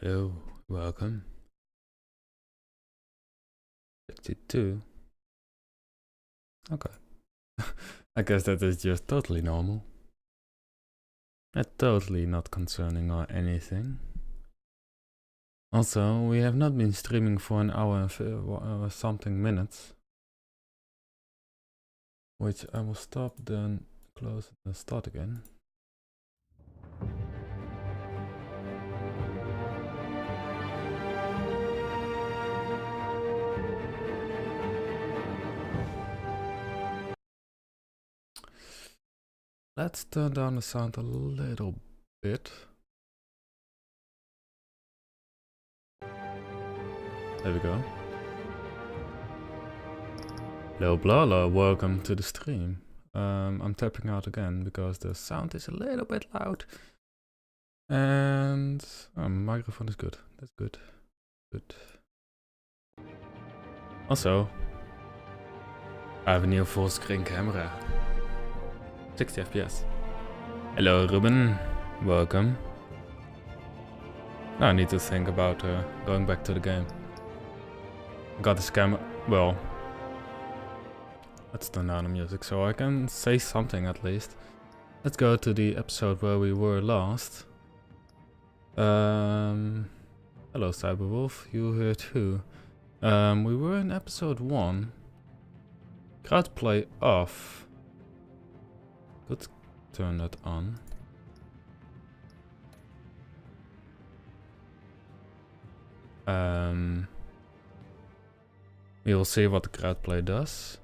Hello, welcome. 52. Okay. I guess that is just totally normal. Totally not concerning or anything. Also, we have not been streaming for an hour and something minutes. Which I will stop, then close and start again. Let's turn down the sound a little bit. There we go. Hello Blala, welcome to the stream. I'm tapping out again because the sound is a little bit loud. And my microphone is good. That's good. Good. Also, I have a new full screen camera. 60 FPS. Hello Ruben, welcome. Now I need to think about going back to the game. Got this camera, well, let's turn down the music so I can say something at least. Let's go to the episode where we were last. Hello Cyberwolf, you here too. We were in episode 1. Crowd play off. Could turn that on. We will see what the crowd play does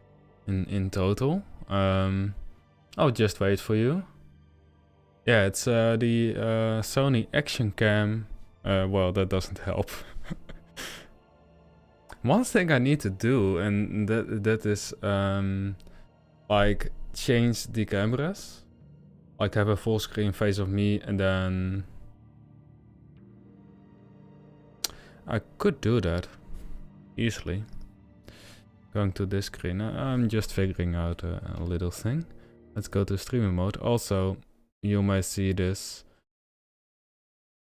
in total. I'll just wait for you. Yeah, it's the Sony Action Cam. Well, that doesn't help. One thing I need to do, and that is like change the cameras. Like have a full screen face of me, and then I could do that easily. Going to this screen. I'm just figuring out a little thing. Let's go to streaming mode. Also, you might see this.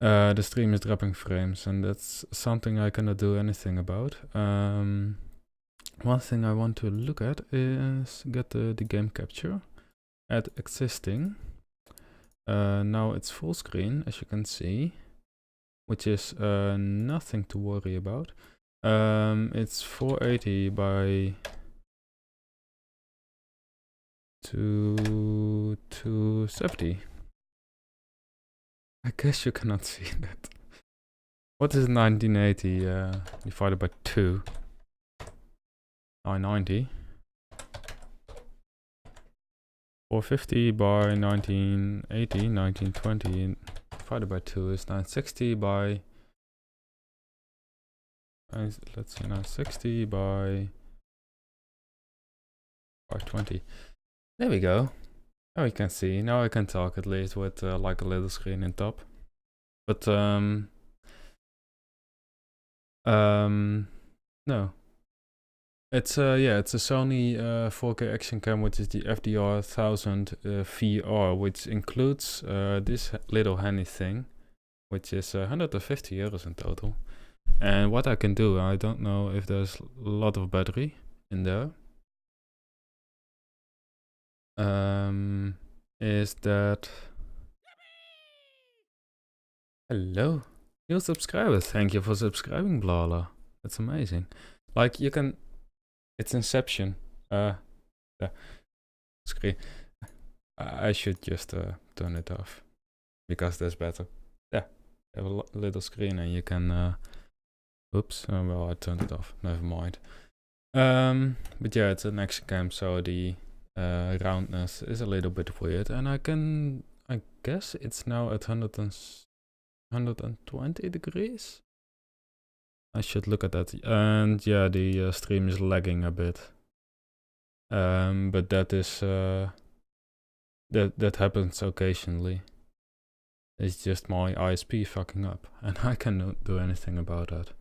The stream is dropping frames, and that's something I cannot do anything about. One thing I want to look at is get the game capture. Add existing. Now it's full screen, as you can see, which is nothing to worry about. It's 480 by 270. I guess you cannot see that. What is 1980 divided by 2? 990. 450 by 1980, 1920 divided by 2 is 960 by... let's see, 960 by 520. There we go. Now you can see. Now I can talk at least with like a little screen in top. But no. It's it's a Sony 4K action cam, which is the FDR 1000 VR, which includes this little handy thing, which is 150 euros in total. And what I can do, I don't know if there's a lot of battery in there. Is that... Hello, new subscriber. Thank you for subscribing, Blala. That's amazing. Like you can... It's Inception. Screen. I should just turn it off because that's better. Yeah, you have a little screen and you can. Oops. Well, I turned it off. Never mind. But yeah, it's an action cam, so the roundness is a little bit weird, and I guess it's now at 120 degrees. I should look at that. And yeah, the stream is lagging a bit. But that is that happens occasionally. It's just my ISP fucking up, and I cannot do anything about that.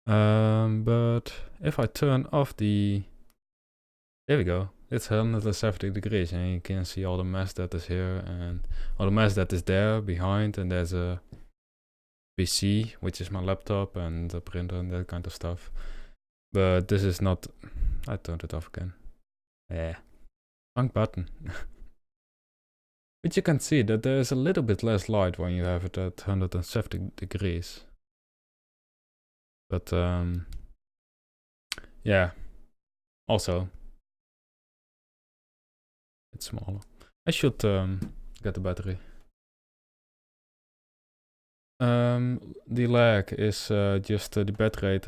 But if I turn off the... There we go. It's 170 degrees, and you can see all the mess that is here, and all the mess that is there behind, and there's a PC, which is my laptop, and the printer, and that kind of stuff. But this is not... I turned it off again. Yeah. Wrong button. But you can see that there's a little bit less light when you have it at 170 degrees. But yeah. Also, it's smaller. I should get the battery. The lag is just the bitrate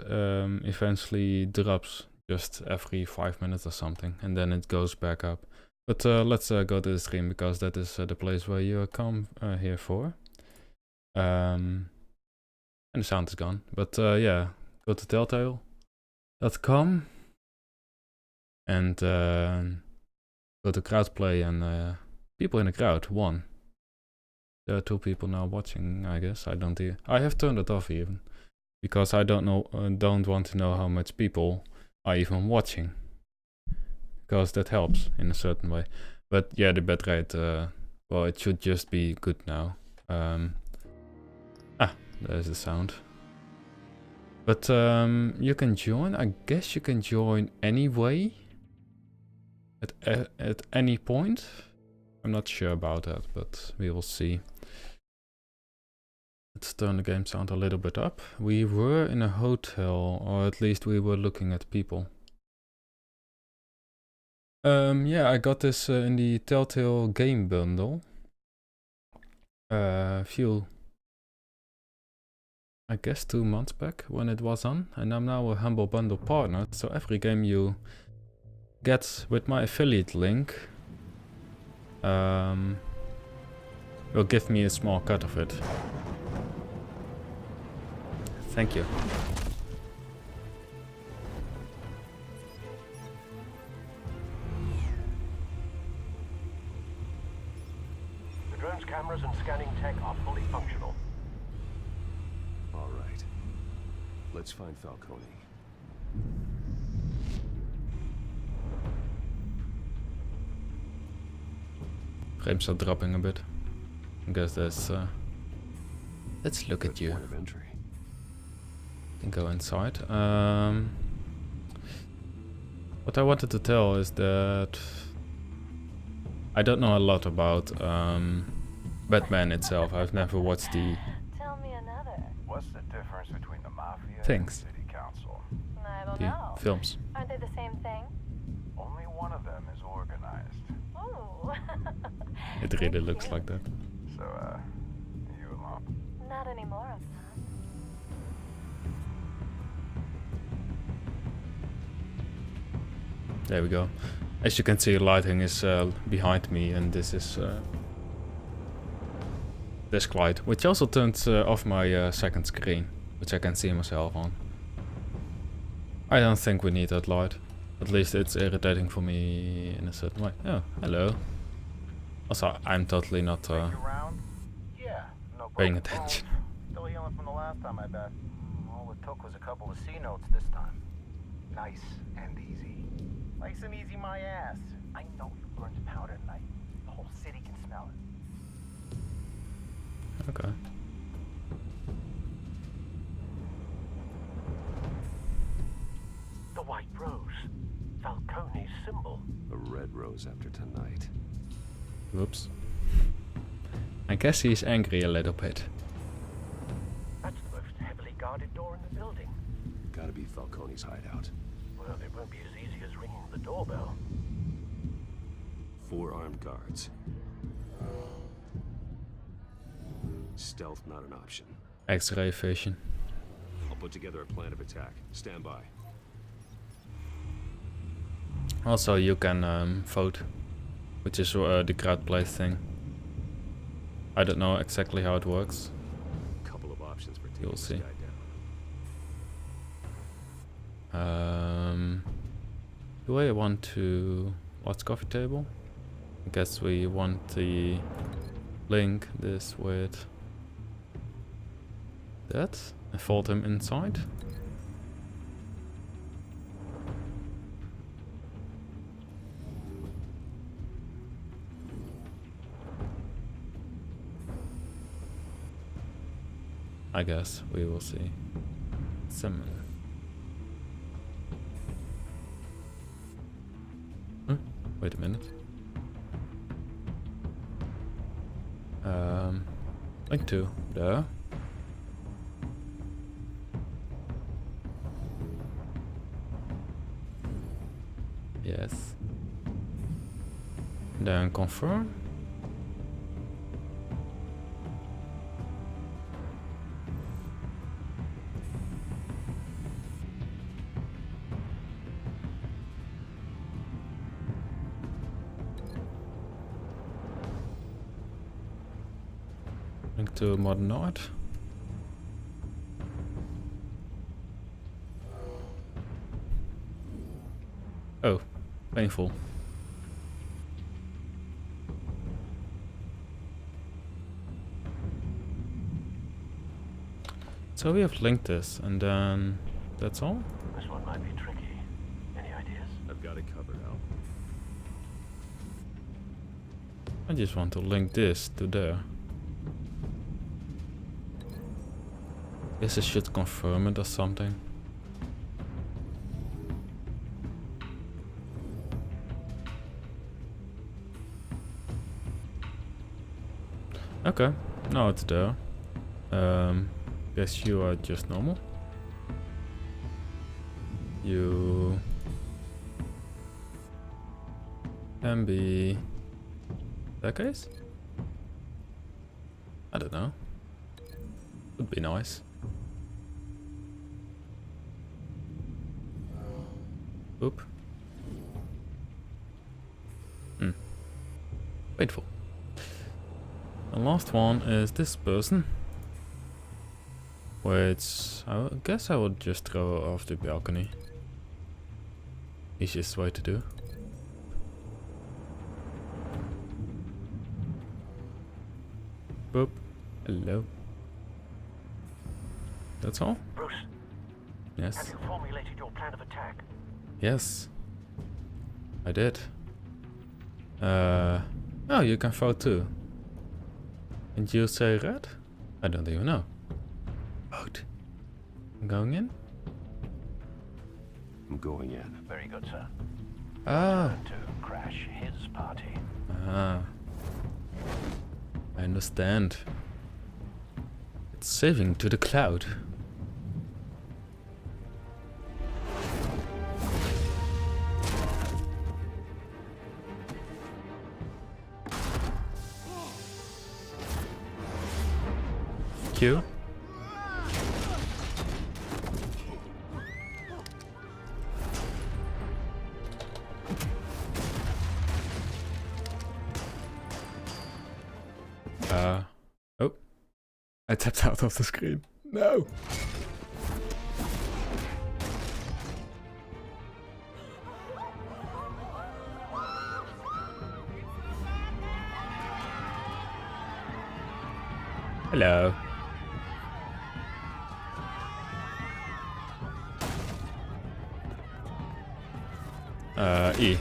eventually drops just every 5 minutes or something, and then it goes back up. But let's go to the stream, because that is the place where you come here for. And the sound is gone. But yeah, go to Telltale.com and go to crowdplay, and people in the crowd, 1. There are 2 people now watching, I guess. I have turned it off even, because I don't want to know how much people are even watching, because that helps in a certain way. But yeah, the bitrate, well, it should just be good now. There's the sound. But you can join. I guess you can join anyway. At any point. I'm not sure about that, but we will see. Let's turn the game sound a little bit up. We were in a hotel, or at least we were looking at people. Yeah, I got this in the Telltale game bundle. Few I guess 2 months back when it was on, and I'm now a Humble Bundle partner, so every game you get with my affiliate link will give me a small cut of it. Thank you. The drone's cameras and scanning tech are fully functional. All right. Let's find Falcone. Frames are dropping a bit. I guess that's let's look at you. Point of entry. And go inside. What I wanted to tell is that I don't know a lot about Batman itself. I've never watched the Tell me another. What's the difference between the Mafia Thanks. and the City Council? I don't the know. films. Aren't they the same thing? Only one of them is organized. Ooh. It really looks like that. So, you alone? Not anymore, of that. There we go. As you can see, lighting is behind me, and this is desk light, which also turns off my second screen, which I can see myself on. I don't think we need that light. At least it's irritating for me in a certain way. Oh, hello. Also, I'm totally not Yeah, no paying problem. attention. Still healing from the last time, I bet. All it took was a couple of C notes this time. Nice and easy. Nice and easy, my ass. I know you burned powder tonight. The whole city can smell it. Okay. The white rose. Falcone's symbol. A red rose after tonight. Whoops. I guess he's angry a little bit. That's the most heavily guarded door in the building. Gotta be Falcone's hideout. Well, it won't be as easy as ringing the doorbell. 4 armed guards. Stealth not an option. X-ray vision. I'll put together a plan of attack. Stand by. Also, you can vote, which is the crowd place thing. I don't know exactly how it works. Couple of options for taking You'll this see. guy Do I want to watch coffee table? I guess we want to link this with that and fold him inside. I guess we will see. Summon. Wait a minute. Link to there. Yes. Then confirm. Link to modern art. Oh, painful. So we have linked this, and then that's all. This one might be tricky. Any ideas? I've got it covered, Al. I just want to link this to there. Guess I should confirm it or something. Okay, now it's there. Guess you are just normal. You can be that case? I don't know. Would be nice. Oop. Painful. The last one is this person. Which I guess I would just throw off the balcony. Easiest way to do. Boop. Hello. That's all? Bruce, Yes. have you formulated your plan of attack? Yes. I did. Oh, you can vote too. And you say red? I don't even know. Vote. I'm going in? I'm going in. Very good, sir. Ah. To crash his party. Ah. I understand. It's saving to the cloud. Q. Oh. I tapped out of the screen. No. Hello. E.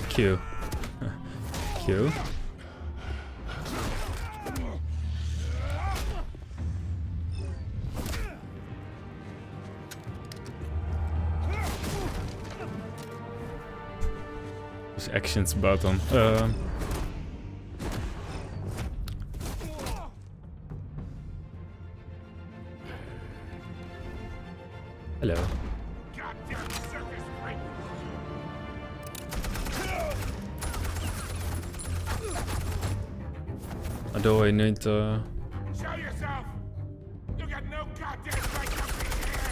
Q. Q. This actions button. Hello. Do I need Show yourself! You got no goddamn right to be here!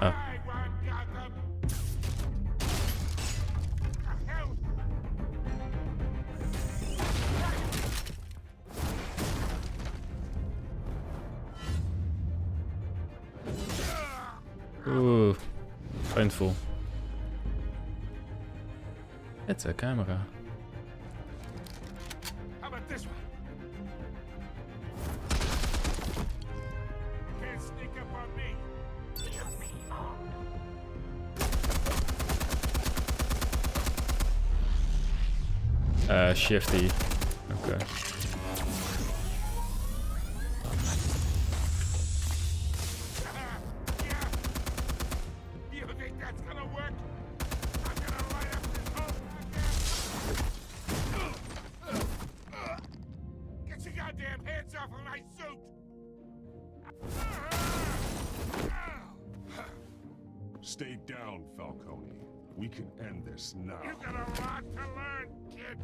Oh. I want Gotham! The hell? Ooh, painful. It's a camera. How about this one? Can't sneak up on me. Shifty. Okay. Yeah. You think that's gonna work? I'm gonna light up this whole goddamn... Get your goddamn hands off of my suit! Stay down, Falcone. We can end this now. You got a lot to learn, kid.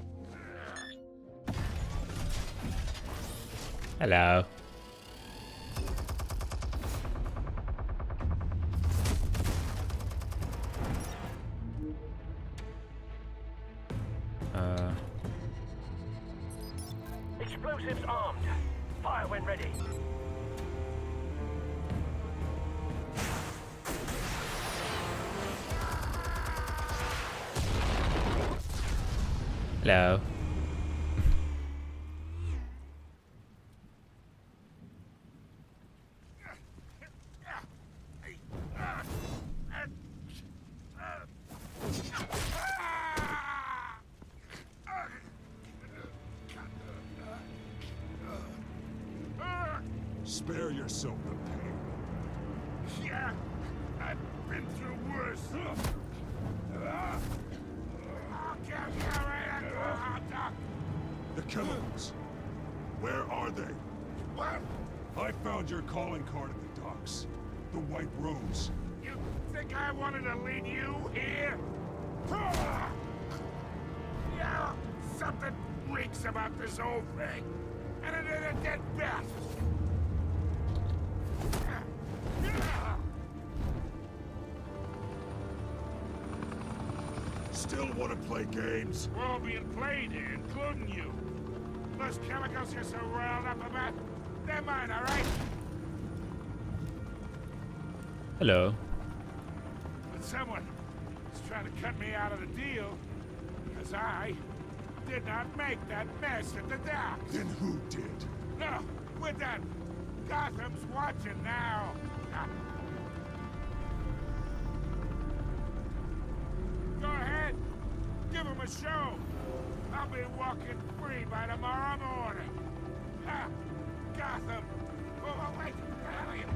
Hello. Explosives armed. Fire when ready. Hello. Spare yourself the pain. Yeah, I've been through worse. I'll get you right after a hot dog. The chemicals. Where are they? What? I found your calling card at the docks. The White Rose. You think I wanted to lead you here? Yeah, something reeks about this whole thing. And it ain't a dead bat. Still want to play games? We're all being played here, including you. Those chemicals you're so riled up about, they're mine, all right? Hello. But someone is trying to cut me out of the deal, because I did not make that mess at the docks. Then who did? No, we're done. Gotham's watching now. Go ahead. Give him a show. I'll be walking free by tomorrow morning. Ha! Gotham. Oh, wait. Where are you?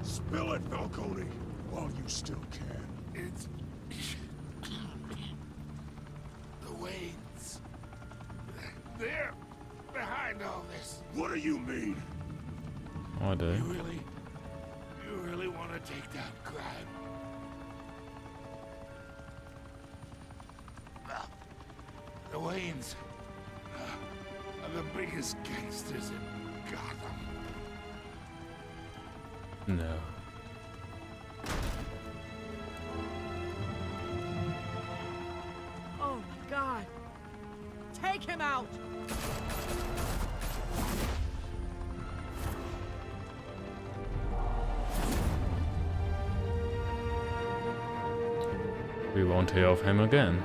Spill it, Falcone, while you still can. It's... the Waynes. They're behind all this. What do you mean? I do. You really want to take down crime? Well, the Waynes are the biggest gangsters in Gotham. No. Oh my God! Take him out! We won't hear of him again.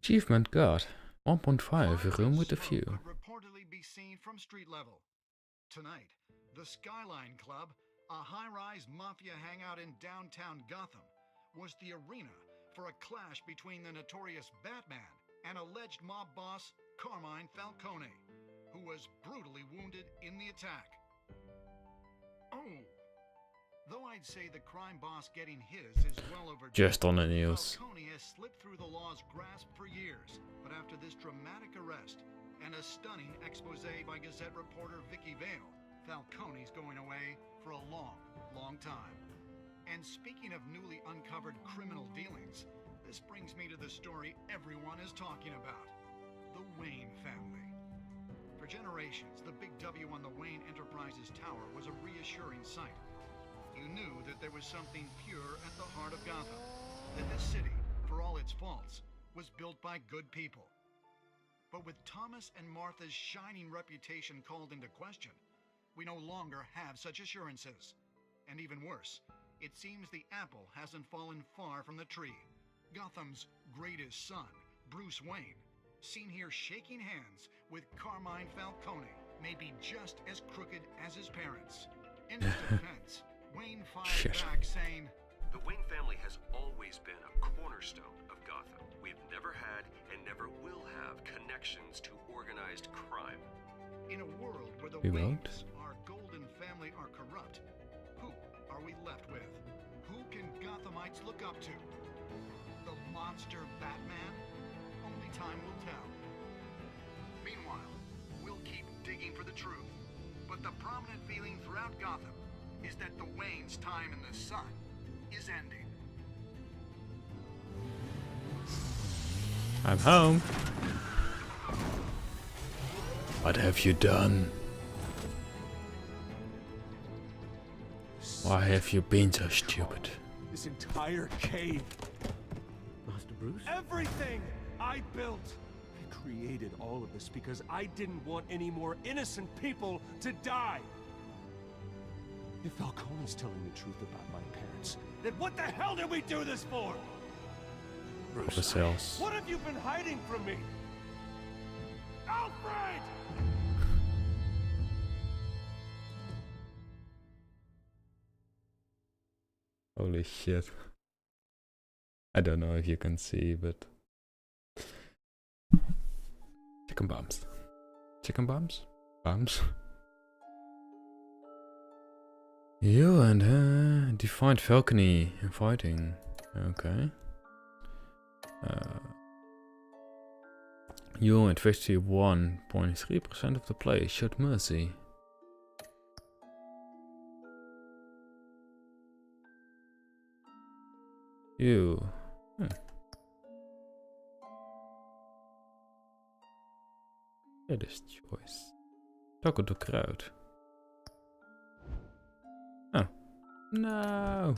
Achievement got 1.5 room with a view. Could reportedly be seen from street level. Tonight, the Skyline Club, a high-rise mafia hangout in downtown Gotham, was the arena for a clash between the notorious Batman and alleged mob boss Carmine Falcone, who was brutally wounded in the attack. Oh. Though I'd say the crime boss getting his is well overdue. Just on the news. Falcone has slipped through the law's grasp for years, but after this dramatic arrest and a stunning expose by Gazette reporter Vicky Vale, Falcone's going away for a long, long time. And speaking of newly uncovered criminal dealings, this brings me to the story everyone is talking about: the Wayne family. For generations, the big W on the Wayne Enterprises Tower was a reassuring sight. You knew that there was something pure at the heart of Gotham, that this city, for all its faults, was built by good people. But with Thomas and Martha's shining reputation called into question, we no longer have such assurances. And even worse, it seems the apple hasn't fallen far from the tree. Gotham's greatest son, Bruce Wayne, seen here shaking hands with Carmine Falcone, may be just as crooked as his parents. In his defense, Wayne fired back saying, "The Wayne family has always been a cornerstone of Gotham. We've never had and never will have connections to organized crime." In a world where the We won't. Waynes, our golden family, are corrupt, who are we left with? Who can Gothamites look up to? The monster Batman? Only time will tell. Meanwhile, we'll keep digging for the truth. But the prominent feeling throughout Gotham is that the Waynes' time in the sun is ending. I'm home. What have you done? Why have you been so stupid? This entire cave. Master Bruce? Everything I built. I created all of this because I didn't want any more innocent people to die. If Falcone's telling the truth about my parents, then what the hell did we do this for? The cells. What have you been hiding from me? Alfred! Holy shit. I don't know if you can see, but... Chicken bombs. Chicken bombs? Bombs? You and her defined Falcone in fighting. Okay. You and 51.3% of the play showed mercy. You. It choice. Talk to crowd. Oh. No!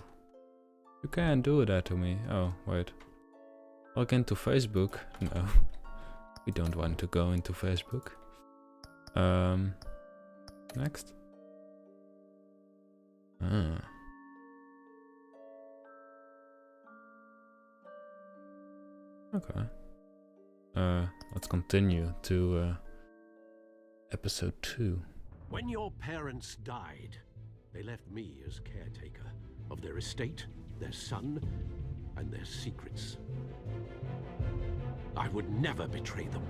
You can't do that to me. Oh, wait. Log into Facebook? No. We don't want to go into Facebook. Next. Ah. Okay. Let's continue to episode 2. When your parents died, they left me as caretaker of their estate, their son, and their secrets. I would never betray them.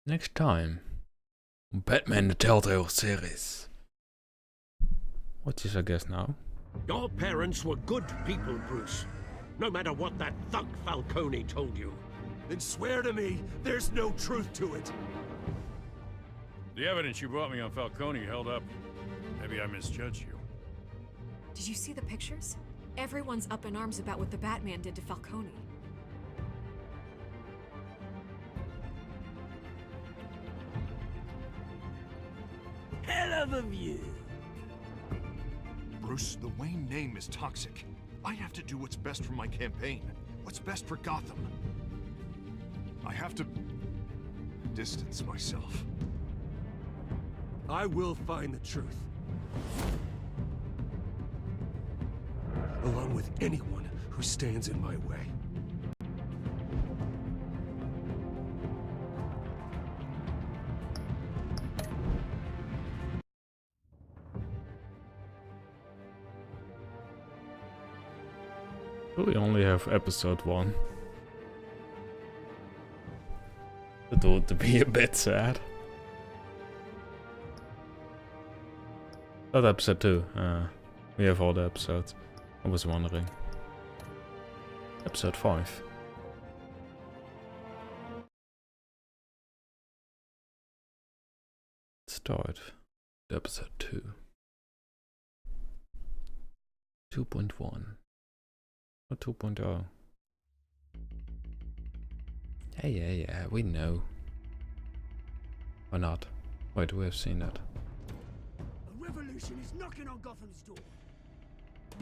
Next time, on Batman the Telltale series. What is I guess now? Your parents were good people, Bruce. No matter what that thug Falcone told you. Then swear to me there's no truth to it. The evidence you brought me on Falcone held up. Maybe I misjudged you. Did you see the pictures? Everyone's up in arms about what the Batman did to Falcone. Hell of a view. Bruce, the Wayne name is toxic. I have to do what's best for my campaign. What's best for Gotham. I have to distance myself. I will find the truth. Along with anyone who stands in my way. We only have episode 1. That would be a bit sad. Not episode 2. We have all the episodes. I was wondering. Episode 5. Start episode 2. 2.1. Or 2.0. Yeah, we know. Or not. Wait, we have seen that. A revolution is knocking on Gotham's door.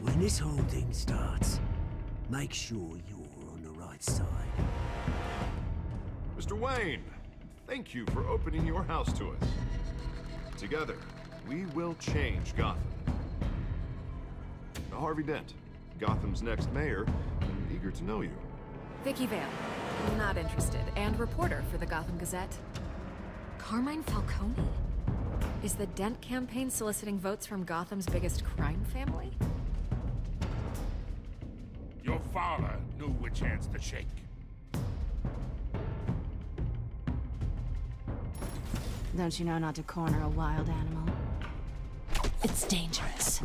When this whole thing starts, make sure you're on the right side. Mr. Wayne, thank you for opening your house to us. Together, we will change Gotham. Harvey Dent, Gotham's next mayor, eager to know you. Vicky Vale, not interested, and reporter for the Gotham Gazette. Carmine Falcone? Is the Dent campaign soliciting votes from Gotham's biggest crime family? Your father knew which hands to shake. Don't you know not to corner a wild animal? It's dangerous.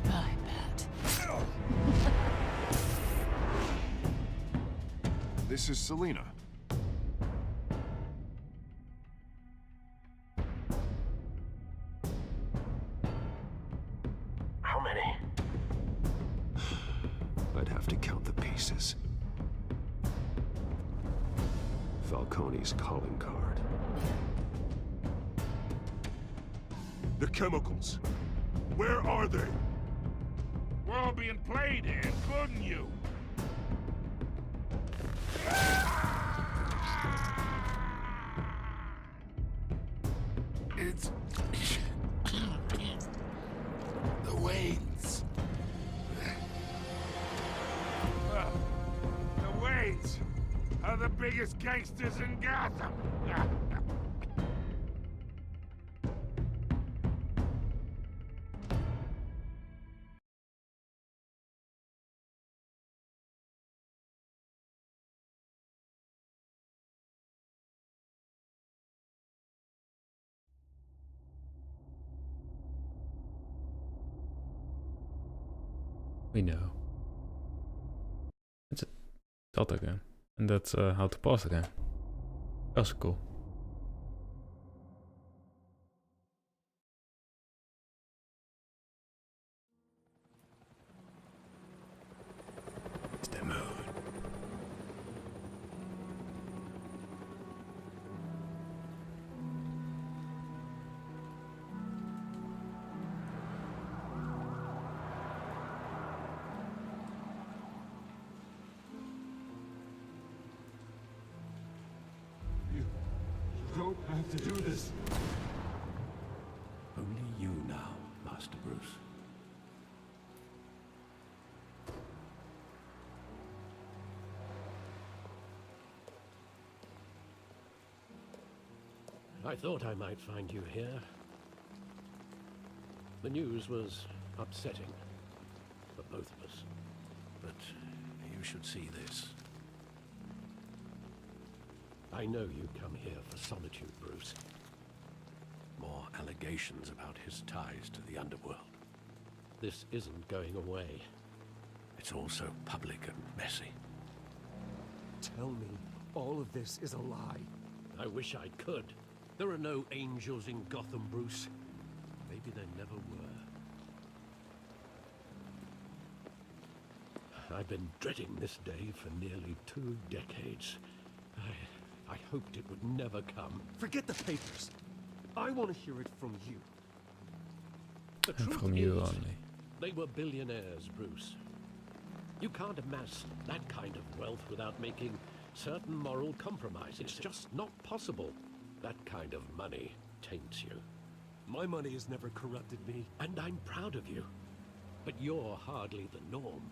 I bet. This is Selina. How many? I'd have to count the pieces. Falcone's calling card. The chemicals. Where are they? We're all being played here, including you. It's... the Waynes. The Waynes are the biggest gangsters in Gotham. We know. It's a Telltale game. And that's how to pause the game. That's cool. strength to do this. Only you now, Master Bruce. I thought I might find you here. The news was upsetting for both of us. But you should see this. I know you come here for solitude, Bruce. More allegations about his ties to the underworld. This isn't going away. It's also public and messy. Tell me all of this is a lie. I wish I could. There are no angels in Gotham, Bruce. Maybe there never were. I've been dreading this day for nearly 2 decades. I hoped it would never come. Forget the papers. I want to hear it from you. The truth From you is, only. they were billionaires, Bruce. You can't amass that kind of wealth without making certain moral compromises. It's just not possible. That kind of money taints you. My money has never corrupted me. And I'm proud of you. But you're hardly the norm.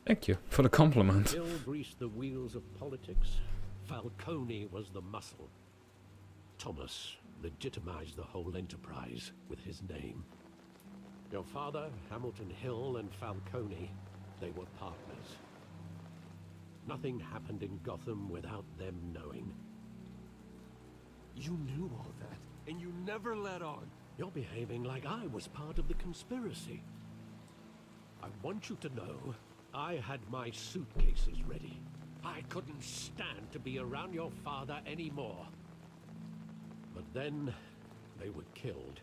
Thank you for the compliment. Bill greased the wheels of politics. Falcone was the muscle. Thomas legitimized the whole enterprise with his name. Your father, Hamilton Hill, and Falcone, they were partners. Nothing happened in Gotham without them knowing. You knew all that, and you never let on. You're behaving like I was part of the conspiracy. I want you to know, I had my suitcases ready. I couldn't stand to be around your father anymore. But then, they were killed,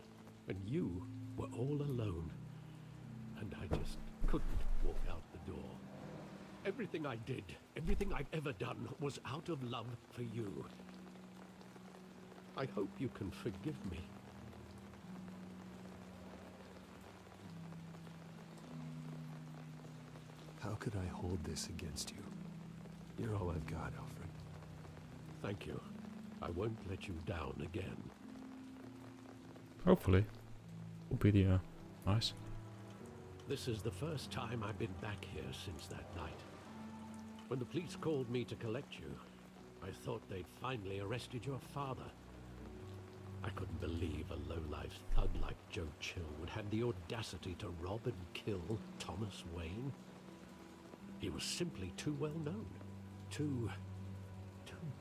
and you were all alone. And I just couldn't walk out the door. Everything I did, everything I've ever done, was out of love for you. I hope you can forgive me. How could I hold this against you? You're all I've got, Alfred. Thank you. I won't let you down again. Hopefully. Will be nice. This is the first time I've been back here since that night. When the police called me to collect you, I thought they'd finally arrested your father. I couldn't believe a low-life thug like Joe Chill would have the audacity to rob and kill Thomas Wayne. He was simply too well known. Too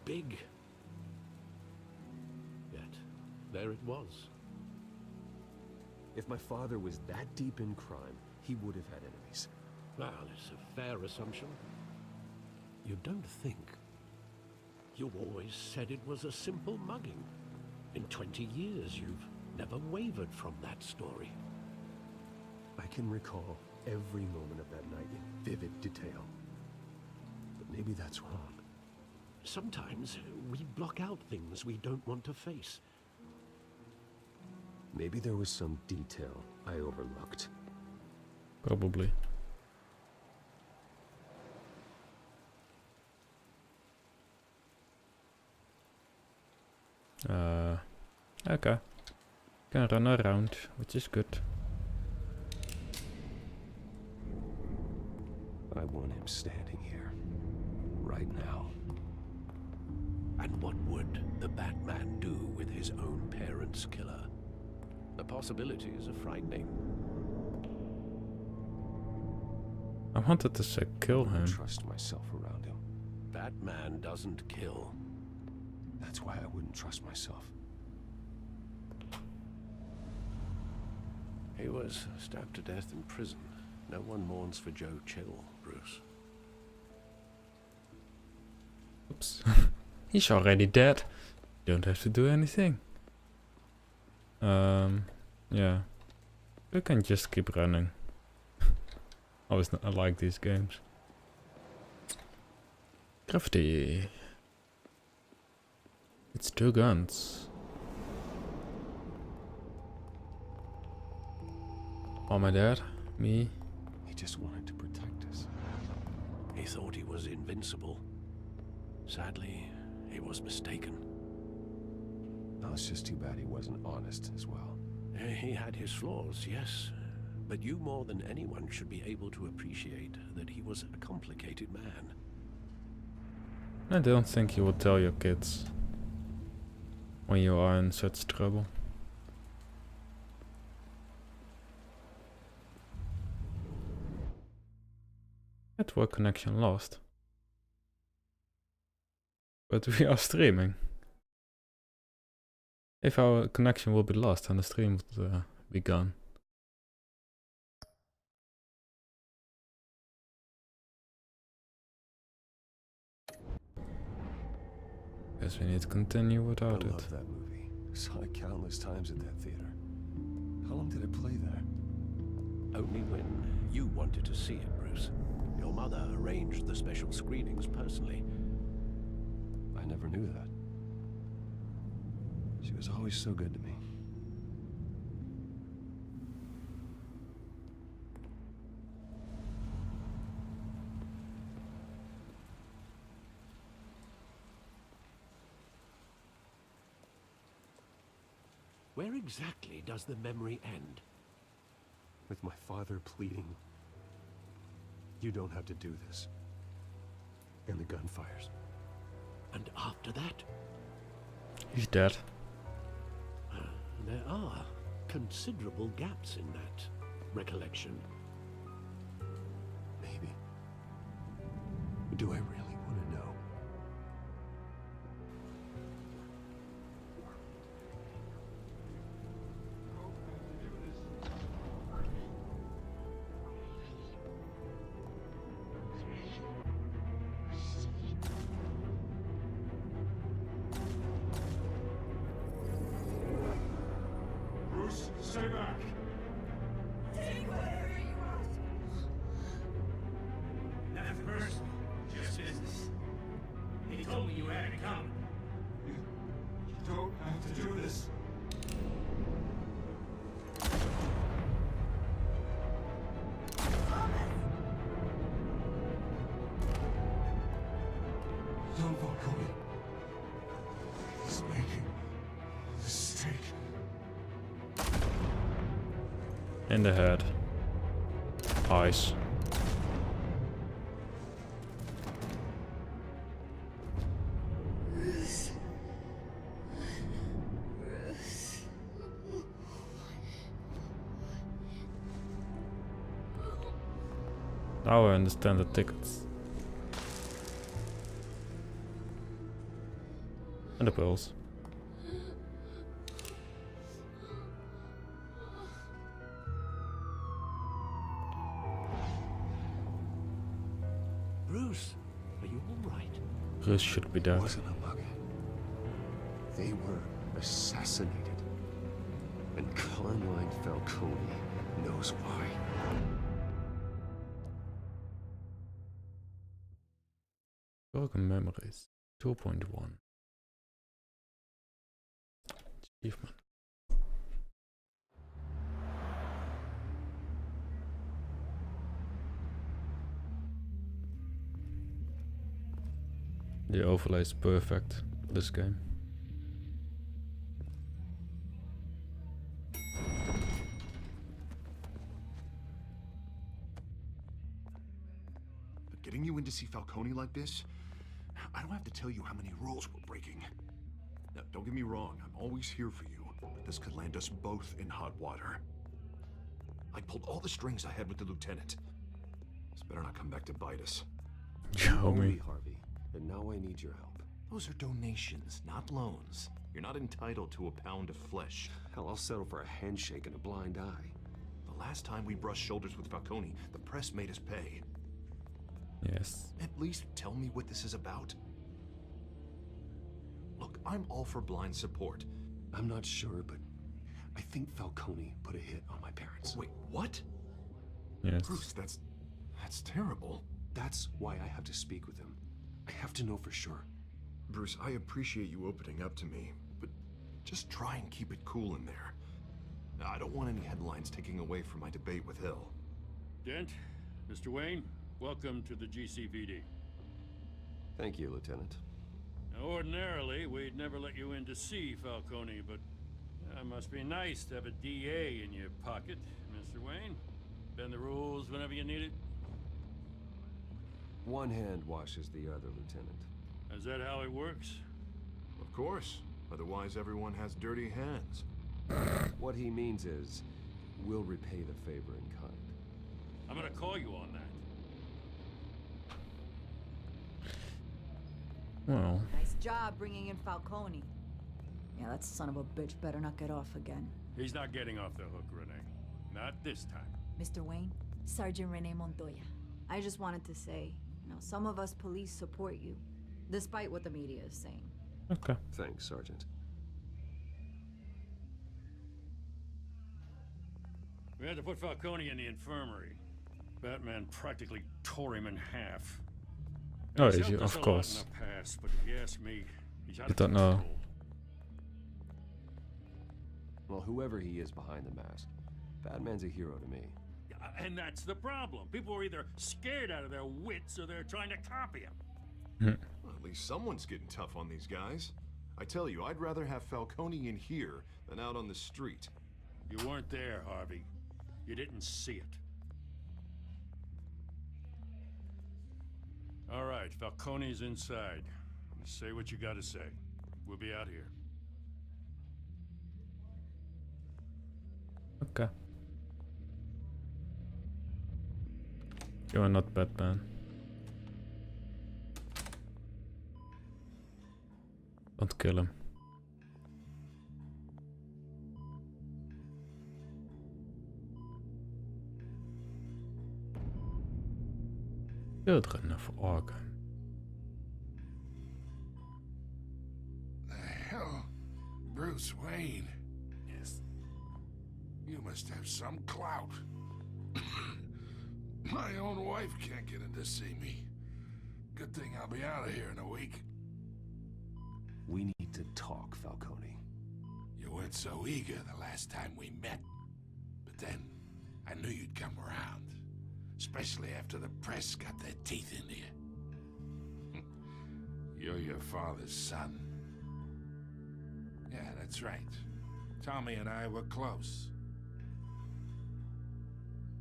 big. Yet, there it was. If my father was that deep in crime, he would have had enemies. Well, it's a fair assumption. You don't think. You always said it was a simple mugging. In 20 years, you've never wavered from that story. I can recall every moment of that night in vivid detail. But maybe that's wrong. Sometimes we block out things we don't want to face. Maybe there was some detail I overlooked. Probably. Okay. Can run around, which is good. I want him standing here, right now. And what would the Batman do with his own parents' killer? The possibilities are frightening. I wanted to say kill him. Trust myself around him. Batman doesn't kill. That's why I wouldn't trust myself. He was stabbed to death in prison. No one mourns for Joe Chill, Bruce. Oops. He's already dead. Don't have to do anything. Yeah. We can just keep running. I like these games. Crafty. It's 2 guns. Oh, my dad? Me? He just wanted to protect us. He thought he was invincible. Sadly, he was mistaken. Oh, it's just too bad he wasn't honest as well. He had his flaws, yes. But you more than anyone should be able to appreciate that he was a complicated man. I don't think you would tell your kids when you are in such trouble. Network connection lost. But we are streaming. If our connection will be lost, then the stream would be gone. Guess we need to continue without it. I love that movie. Saw it countless times at that theater. How long did it play there? Only when you wanted to see it, Bruce. Your mother arranged the special screenings personally. I never knew that. She was always so good to me. Where exactly does the memory end? With my father pleading, "You don't have to do this." And the gunfires. And after that? He's dead. There are considerable gaps in that recollection. Maybe. Do I really want to know? Stay back! Take whatever you want. Nothing personal, just business. He told me you had it coming. You don't have to do this. Don Falcone is making a mistake. In the head. Eyes. Now I understand the tickets. And the pills. Bruce, are you all right? Bruce should be dead. It wasn't a bug. They were assassinated. And Carmine Falcone knows why. Broken memories. 2.1. Achievement. The overlay is perfect for this game. But getting you in to see Falcone like this, I don't have to tell you how many rules we're breaking. Now, don't get me wrong, I'm always here for you, but this could land us both in hot water. I pulled all the strings I had with the lieutenant. This better not come back to bite us. Show me. Harvey. And now I need your help. Those are donations, not loans. You're not entitled to a pound of flesh. Hell, I'll settle for a handshake and a blind eye. The last time we brushed shoulders with Falcone, the press made us pay. Yes. At least tell me what this is about. Look, I'm all for blind support. I'm not sure, but I think Falcone put a hit on my parents. Wait, what? Yes. Bruce, that's terrible. That's why I have to speak with him. I have to know for sure. Bruce, I appreciate you opening up to me, but just try and keep it cool in there. I don't want any headlines taking away from my debate with Hill. Dent, Mr. Wayne, welcome to the GCPD. Thank you, Lieutenant. Ordinarily, we'd never let you in to see Falcone, but must be nice to have a DA in your pocket, Mr. Wayne. Bend the rules whenever you need it. One hand washes the other, Lieutenant. Is that how it works? Of course. Otherwise, everyone has dirty hands. What he means is, we'll repay the favor in kind. I'm gonna call you on that. Well. Nice job bringing in Falcone. Yeah, that son of a bitch better not get off again. He's not getting off the hook, Renee. Not this time. Mr. Wayne, Sergeant Renee Montoya. I just wanted to say, you know, some of us police support you, despite what the media is saying. Okay. Thanks, Sergeant. We had to put Falcone in the infirmary. Batman practically tore him in half. Oh, is you? Of course. In the past, but if you ask me, he's out You of don't know. control. Well, whoever he is behind the mask, Batman's a hero to me. And that's the problem. People are either scared out of their wits or they're trying to copy him. Well, at least someone's getting tough on these guys. I tell you, I'd rather have Falcone in here than out on the street. You weren't there, Harvey. You didn't see it. All right, Falcone's inside. Say what you gotta say. We'll be out here. Okay. You are not Batman. Don't kill him. Children of Org. The hell? Bruce Wayne? Yes. You must have some clout. My own wife can't get in to see me. Good thing I'll be out of here in a week. We need to talk, Falcone. You weren't so eager the last time we met. But then, I knew you'd come around. Especially after the press got their teeth into you. You're your father's son. Yeah, that's right. Tommy and I were close.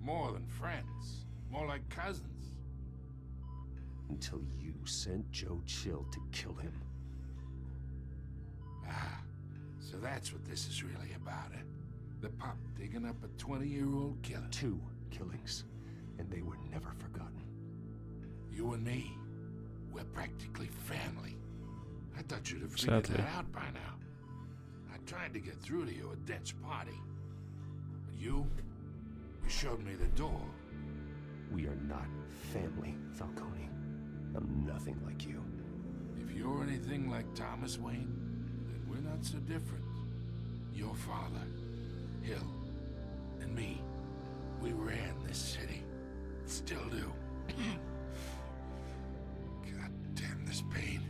More than friends. More like cousins. Until you sent Joe Chill to kill him. Ah, so that's what this is really about, eh? The pup digging up a 20-year-old killer. 2 killings, and they were never forgotten. You and me, we're practically family. I thought you'd have figured that out by now. I tried to get through to you at Dent's party. But you showed me the door. We are not family, Falcone. I'm nothing like you. If you're anything like Thomas Wayne, then we're not so different. Your father, Hill, and me, we ran this city. Still do. God damn this pain.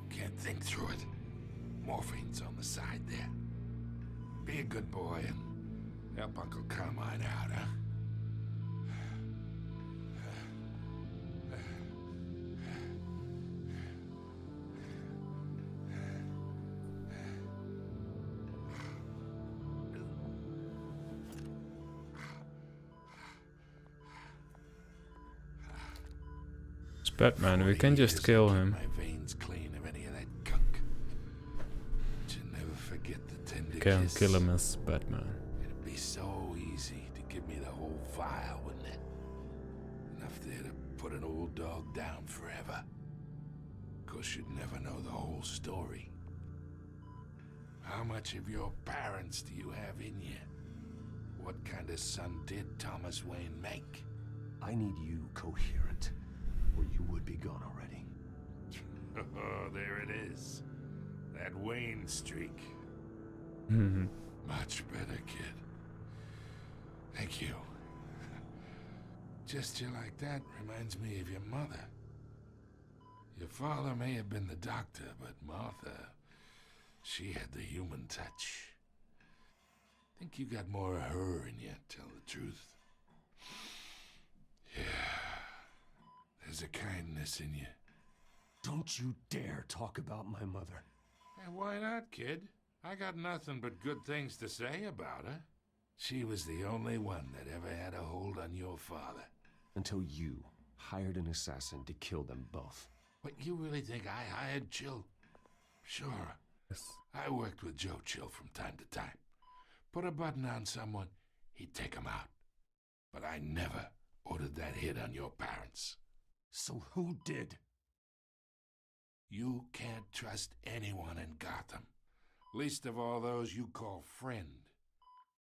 Can't think through it. Morphine's on the side there. Be a good boy and help Uncle Carmine out, huh? It's Batman, we can just kill him. My veins clean of any of that gunk. But you never forget the tender Can't kiss. kill him as Batman. It'd be so easy to give me the whole file, wouldn't it? Enough there to put an old dog down forever. Of course, you'd never know the whole story. How much of your parents do you have in you? What kind of son did Thomas Wayne make? I need you coherent, or you would be gone already. Oh, there it is. That Wayne streak. Mhm. Much better, kid. Thank you. Gesture like that reminds me of your mother. Your father may have been the doctor, but Martha, she had the human touch. Think you got more of her in you, tell the truth. Yeah. There's a kindness in you. Don't you dare talk about my mother. And why not, kid? I got nothing but good things to say about her. She was the only one that ever had a hold on your father. Until you hired an assassin to kill them both. What, you really think I hired Chill? Sure. Yes. I worked with Joe Chill from time to time. Put a button on someone, he'd take him out. But I never ordered that hit on your parents. So who did? You can't trust anyone in Gotham. Least of all those you call friend.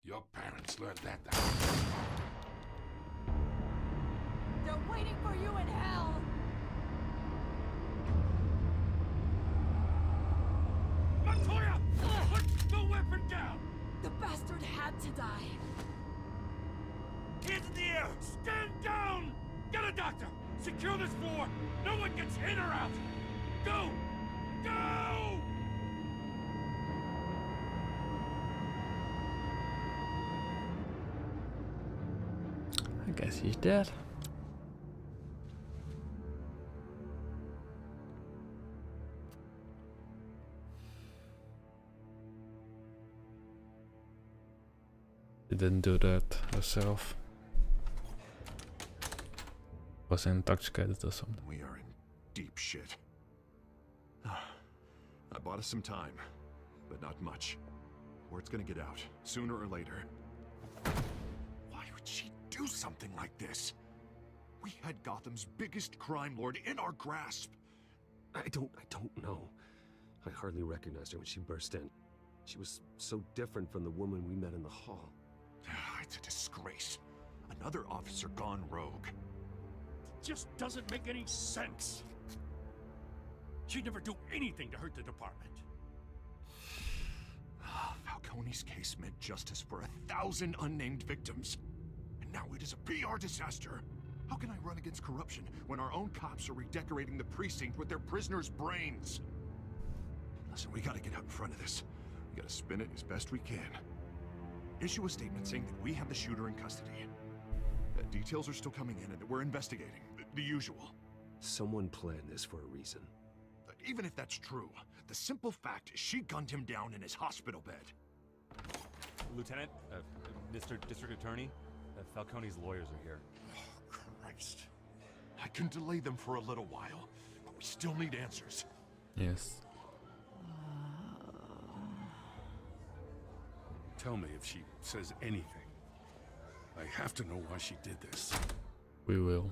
Your parents learned that the hard way. They're waiting for you in hell! Montoya! Put the weapon down! The bastard had to die. Hands in the air! Stand down! Get a doctor! Secure this floor! No one gets in or out! Go! Go! I guess he's dead. She didn't do that herself. Was intoxicated or something. We are in deep shit. I bought us some time, but not much. Word's gonna get out, sooner or later. Why would she do something like this? We had Gotham's biggest crime lord in our grasp. I don't know. I hardly recognized her when she burst in. She was so different from the woman we met in the hall. It's a disgrace. Another officer gone rogue. Just doesn't make any sense. She'd never do anything to hurt the department. Falcone's case meant justice for 1,000 unnamed victims. And now it is a PR disaster. How can I run against corruption when our own cops are redecorating the precinct with their prisoners' brains? Listen, we gotta get out in front of this. We gotta spin it as best we can. Issue a statement saying that we have the shooter in custody. Details are still coming in and that we're investigating. The usual. Someone planned this for a reason. Even if that's true, the simple fact is she gunned him down in his hospital bed. Lieutenant, Mr. District Attorney, Falcone's lawyers are here. Oh, Christ. I can delay them for a little while, but we still need answers. Yes. Tell me if she says anything. I have to know why she did this. We will.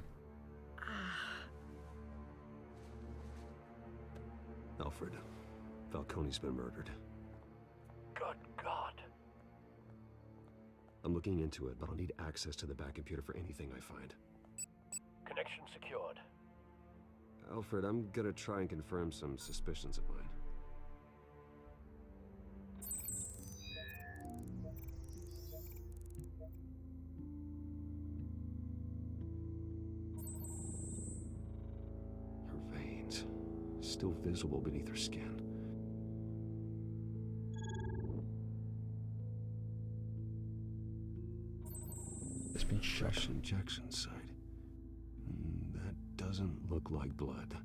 Alfred, Falcone's been murdered. Good God. I'm looking into it, but I'll need access to the back computer for anything I find. Connection secured. Alfred, I'm gonna try and confirm some suspicions of mine. Her veins, still visible beneath her skin. It's been shot. Fresh injection site. That doesn't look like blood.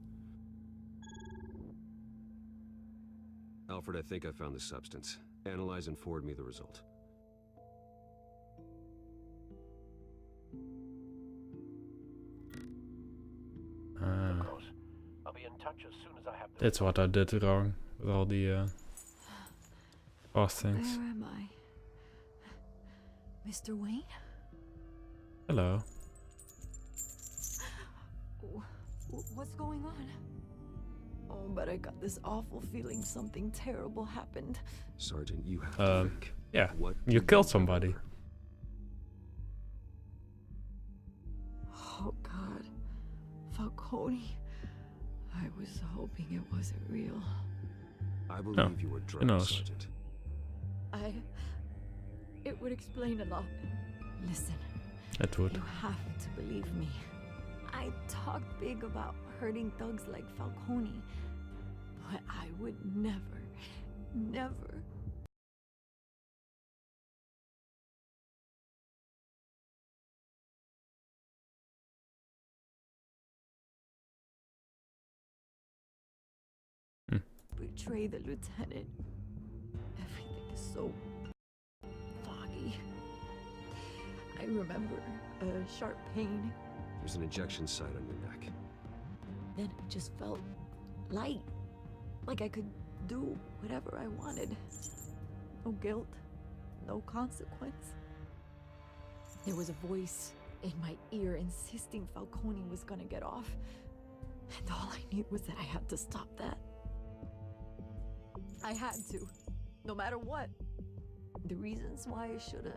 Alfred, I think I found the substance. Analyze and forward me the result. Of course. I'll be in touch as soon as I have the That's what I did wrong with all the past things. Where am I? Mr. Wayne? Hello. What's going on? Oh, but I got this awful feeling something terrible happened. Sergeant, you have to think. Yeah, What you do killed somebody. remember? Oh, God. Falcone. I was hoping it wasn't real. I believe you were who drunk, knows? Sergeant. It would explain a lot. Listen. It would. You have to believe me. I talked big about hurting thugs like Falcone, but I would never betray the lieutenant. Everything is so foggy. I remember a sharp pain. There's an injection site on your neck. Then it just felt light. Like I could do whatever I wanted. No guilt, no consequence. There was a voice in my ear insisting Falcone was gonna get off. And all I knew was that I had to stop that. I had to, no matter what. The reasons why I shouldn't,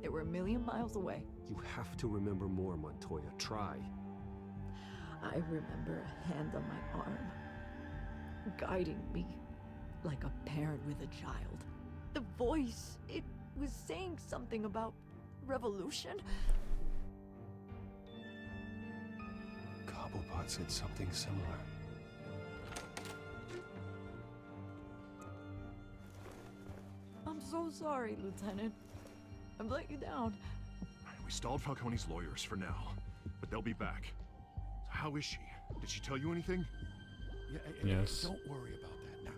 they were a million miles away. You have to remember more, Montoya. Try. I remember a hand on my arm, guiding me like a parent with a child. The voice, it was saying something about revolution. Cobblepot said something similar. I'm so sorry, Lieutenant. I've let you down. We stalled Falcone's lawyers for now, but they'll be back. So how is she? Did she tell you anything? Yes. Don't worry about that now.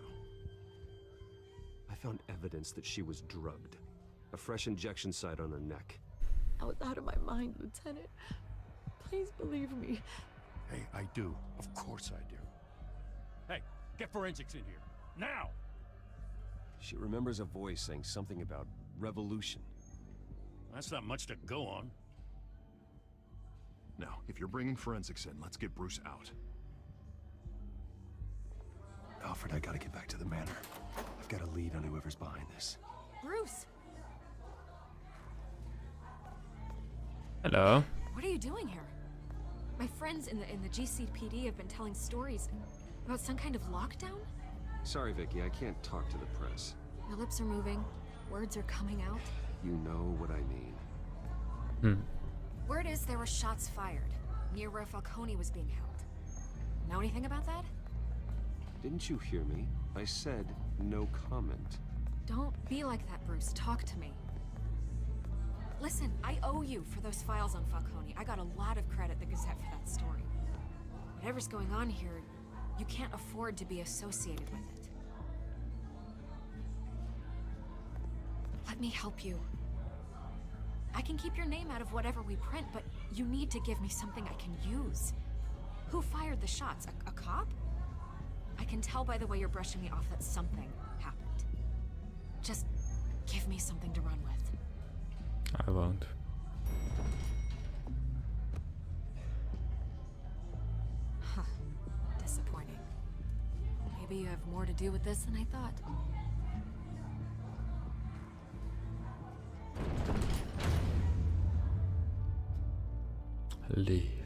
I found evidence that she was drugged. A fresh injection site on her neck. I was out of my mind, Lieutenant. Please believe me. Hey, I do. Of course I do. Hey, get forensics in here. Now! She remembers a voice saying something about revolution. That's not much to go on. Now, if you're bringing forensics in, let's get Bruce out. Alfred, I gotta get back to the manor. I've got a lead on whoever's behind this. Bruce! Hello. What are you doing here? My friends in the GCPD have been telling stories about some kind of lockdown? Sorry, Vicky, I can't talk to the press. Your lips are moving. Words are coming out. You know what I mean. Word is there were shots fired near where Falcone was being held. Know anything about that? Didn't you hear me? I said no comment. Don't be like that, Bruce. Talk to me. Listen, I owe you for those files on Falcone. I got a lot of credit at the Gazette for that story. Whatever's going on here, you can't afford to be associated with it. Let me help you. I can keep your name out of whatever we print, but you need to give me something I can use. Who fired the shots? A cop? I can tell by the way you're brushing me off that something happened. Just give me something to run with. I won't. Huh. Disappointing. Maybe you have more to do with this than I thought. Leave.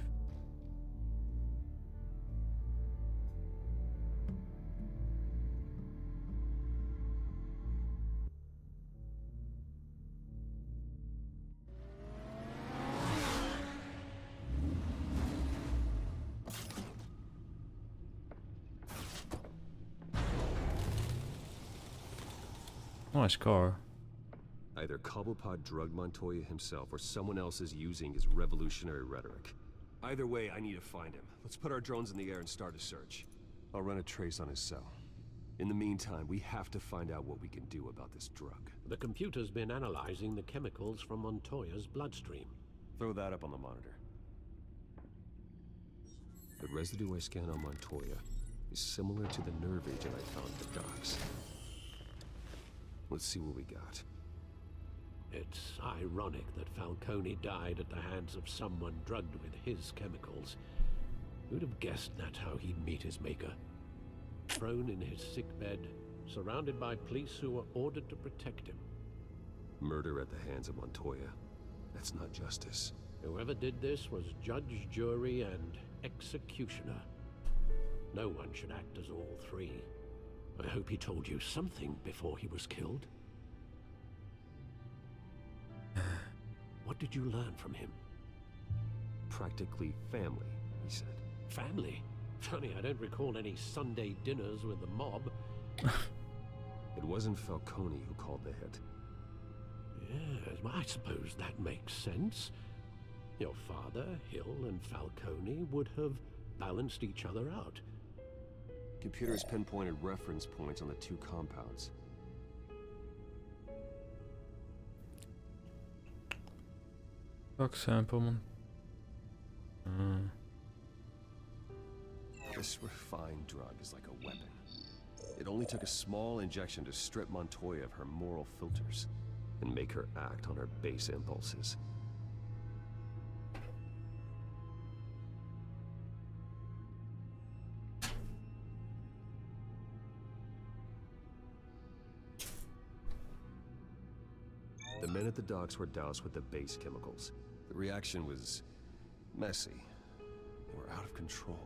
Nice car. Either Cobblepot drugged Montoya himself or someone else is using his revolutionary rhetoric. Either way, I need to find him. Let's put our drones in the air and start a search. I'll run a trace on his cell. In the meantime, we have to find out what we can do about this drug. The computer's been analyzing the chemicals from Montoya's bloodstream. Throw that up on the monitor. The residue I scan on Montoya is similar to the nerve agent I found at the docks. Let's see what we got. It's ironic that Falcone died at the hands of someone drugged with his chemicals. Who'd have guessed that's how he'd meet his maker? Prone in his sickbed, surrounded by police who were ordered to protect him. Murder at the hands of Montoya. That's not justice. Whoever did this was judge, jury, and executioner. No one should act as all three. I hope he told you something before he was killed. What did you learn from him? Practically family, he said. Family? Funny, I don't recall any Sunday dinners with the mob. It wasn't Falcone who called the hit. Yes, well, I suppose that makes sense. Your father, Hill, and Falcone would have balanced each other out. Computers pinpointed reference points on the two compounds. Drug sample, man. This refined drug is like a weapon. It only took a small injection to strip Montoya of her moral filters and make her act on her base impulses. The men at the docks were doused with the base chemicals. The reaction was messy. They were out of control.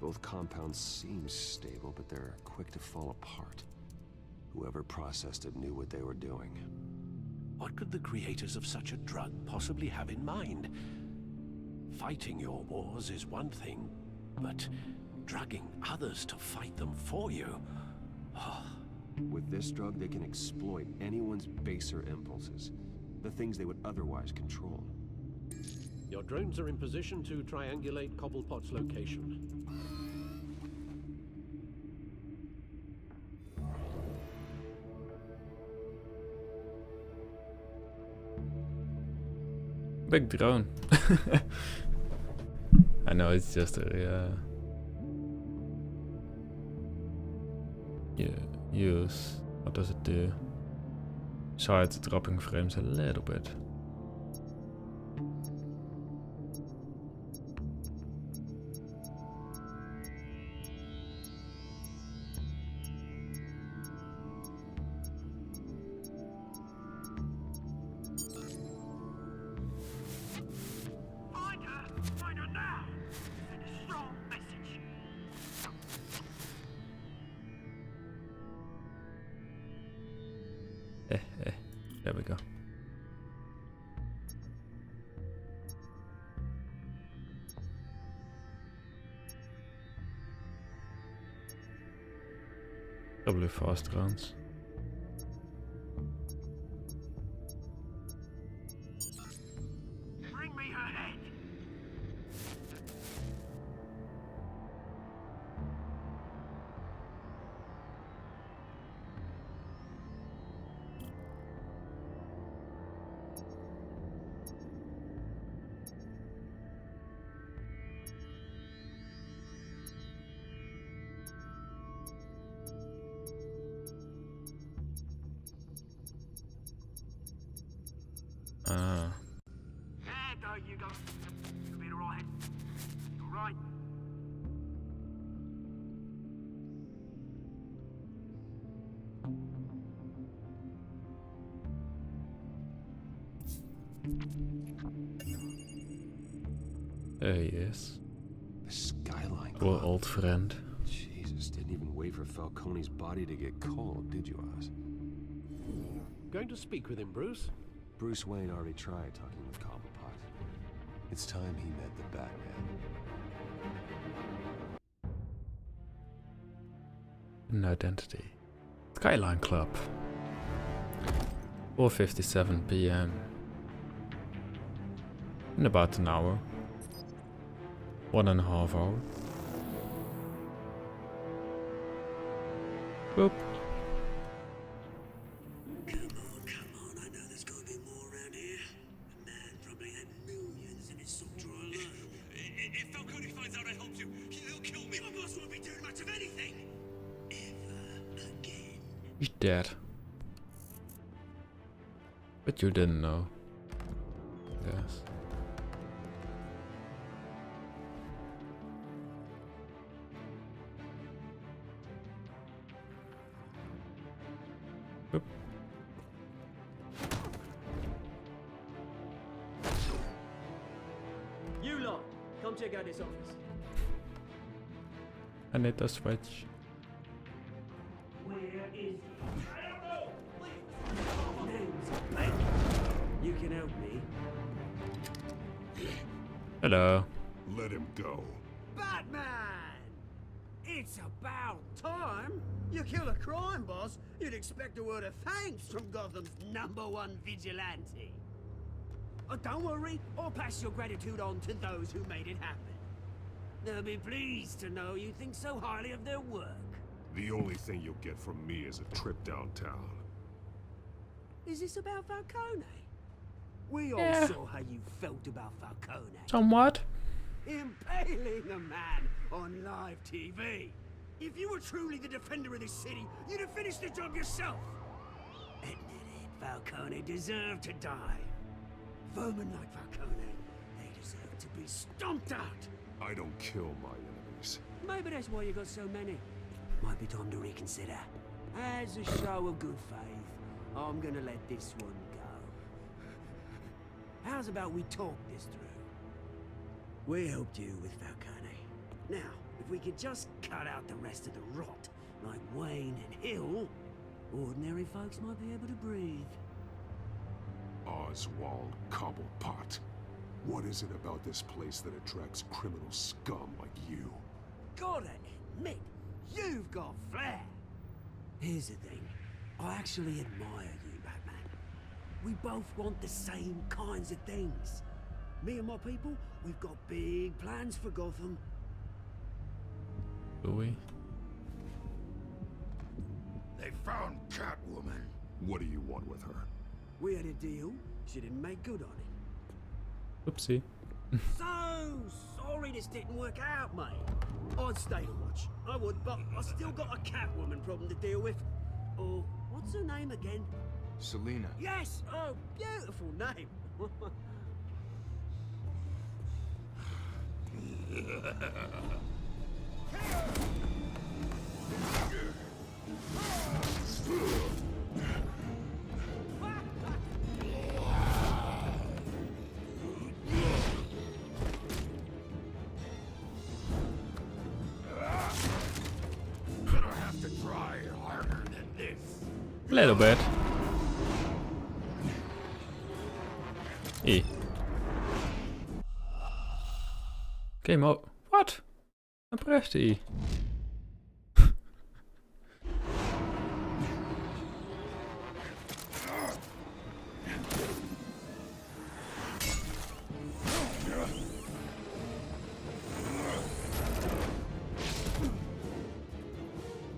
Both compounds seem stable, but they're quick to fall apart. Whoever processed it knew what they were doing. What could the creators of such a drug possibly have in mind? Fighting your wars is one thing, but drugging others to fight them for you? With this drug, they can exploit anyone's baser impulses, the things they would otherwise control. Your drones are in position to triangulate Cobblepot's location. Big drone. I know it's just a use. What does it do? Besides dropping frames a little bit. There we go. Probably fast rounds. Bring me her head. There you go. You'll be alright. Alright. There he is. The skyline. Our old friend. Jesus, didn't even wait for Falcone's body to get cold, did you, Oz? Going to speak with him, Bruce? Bruce Wayne already tried talking with Cobblepot. It's time he met the Batman. An identity. Skyline Club. 4:57 p.m. In about an hour. 1.5 hours. Boop. If Falcone finds out I helped you, he'll kill me. My boss won't be doing much of anything. Ever again. He's dead. But you didn't know. Yes. Oop. You lot, come check out this office. I need a switch. Where is he? I don't know. Please. Name's Blake. You can help me. Hello. Let him go. Batman! It's about time. You kill a crime boss, you'd expect a word of thanks from Gotham's #1 vigilante. Oh, don't worry, I'll pass your gratitude on to those who made it happen. They'll be pleased to know you think so highly of their work. The only thing you'll get from me is a trip downtown. Is this about Falcone? We all Yeah. saw how you felt about Falcone. Somewhat. Impaling a man on live TV. If you were truly the defender of this city, you'd have finished the job yourself. Admit it, Falcone deserved to die. Vermin like Falcone, they deserve to be stomped out. I don't kill my enemies. Maybe that's why you got so many. Might be time to reconsider. As a show of good faith, I'm gonna let this one go. How's about we talk this through? We helped you with Falcone. Now, if we could just cut out the rest of the rot, like Wayne and Hill, ordinary folks might be able to breathe. Oswald Cobblepot. What is it about this place that attracts criminal scum like you? Gotta admit, you've got flair. Here's the thing. I actually admire you, Batman. We both want the same kinds of things. Me and my people, we've got big plans for Gotham. Do we? They found Catwoman. What do you want with her? We had a deal. She didn't make good on it. Oopsie. So sorry this didn't work out, mate. I'd stay to watch. I would, but I still got a Catwoman problem to deal with. Oh, what's her name again? Selina. Yes! Oh, beautiful name. Gonna have to try harder than this. A little bit. E. Game over. What? I pressed E.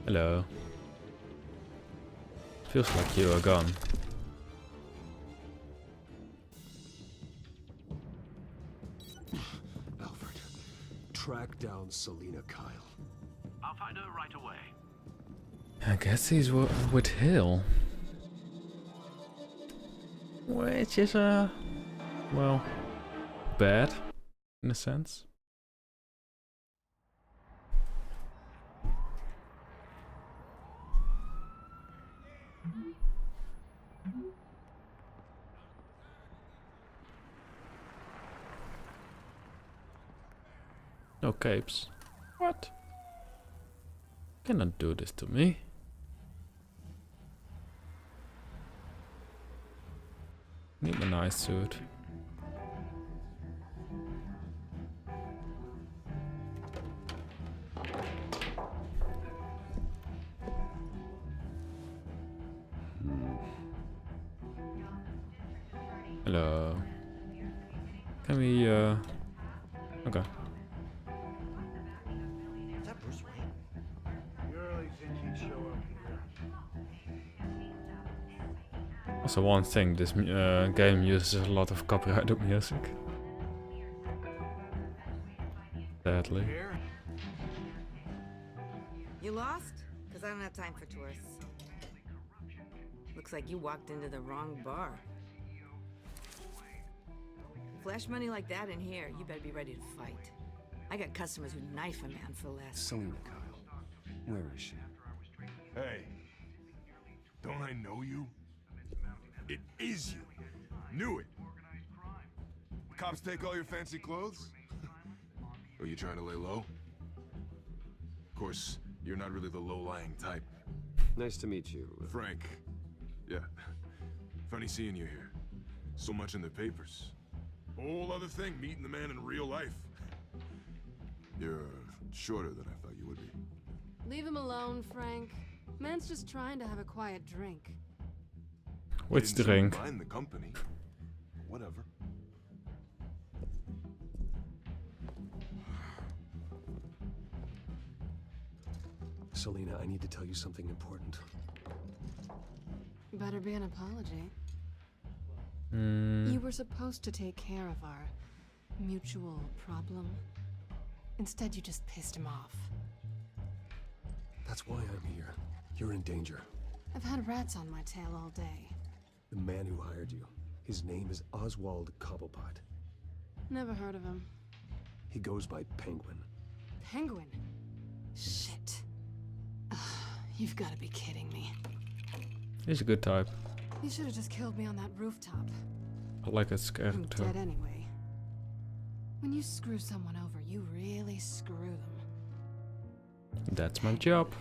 Hello. Feels like you are gone. Alfred, track down Selina Kyle. I'll find her right away. I guess he's with Hill. Which is, well, bad, in a sense. No capes. What? Cannot do this to me. Need a nice suit. Hello. Can we, okay. Is that Bruce Wayne? You really think he'd show up here? Also, one thing, this game uses a lot of copyrighted music. Sadly. You lost? Because I don't have time for tourists. Looks like you walked into the wrong bar. Flash money like that in here, you better be ready to fight. I got customers who knife a man for less. Selina Kyle. Where is she? Hey, don't I know you? It is you. Knew it. Cops take all your fancy clothes? Are you trying to lay low? Of course, you're not really the low-lying type. Nice to meet you. Frank. Yeah. Funny seeing you here. So much in the papers. Whole other thing, meeting the man in real life. You're shorter than I thought you would be. Leave him alone, Frank. Man's just trying to have a quiet drink. Which drink? Mind the company. Whatever. Selena, I need to tell you something important. Better be an apology. Hmm. You were supposed to take care of our mutual problem. Instead, you just pissed him off. That's why I'm here. You're in danger. I've had rats on my tail all day. The man who hired you, his name is Oswald Cobblepot. Never heard of him. He goes by Penguin. Penguin? Shit. You've got to be kidding me. He's a good type. You should have just killed me on that rooftop. I like his I'm character. dead anyway. When you screw someone over, you really screw them. That's my job.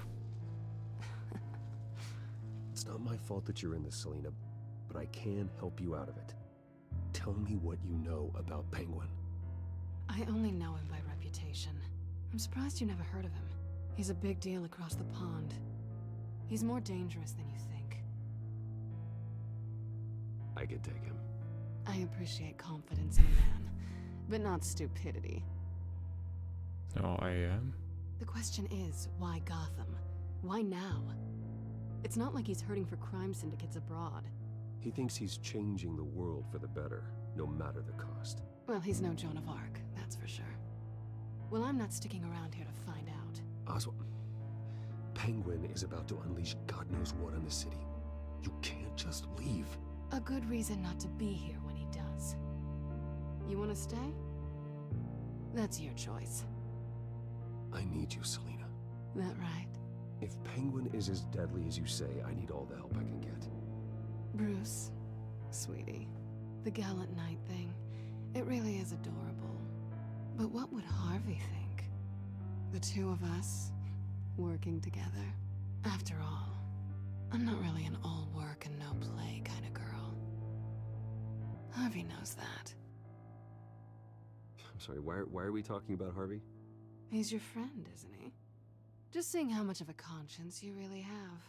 It's not my fault that you're in this, Selena, but I can help you out of it. Tell me what you know about Penguin. I only know him by reputation. I'm surprised you never heard of him. He's a big deal across the pond. He's more dangerous than you think. I could take him. I appreciate confidence in a man, but not stupidity. Oh, I am. The question is, why Gotham? Why now? It's not like he's hurting for crime syndicates abroad. He thinks he's changing the world for the better, no matter the cost. Well, he's no Joan of Arc, that's for sure. Well, I'm not sticking around here to find out. Oswald, Penguin is about to unleash God knows what on the city. You can't just leave. A good reason not to be here when he does. You want to stay? That's your choice. I need you, Selena. That right? If Penguin is as deadly as you say, I need all the help I can get. Bruce, sweetie, the gallant knight thing, it really is adorable. But what would Harvey think? The two of us, working together. After all, I'm not really an all work and no play kind of girl. Harvey knows that. I'm sorry, why are we talking about Harvey? He's your friend, isn't he? Just seeing how much of a conscience you really have.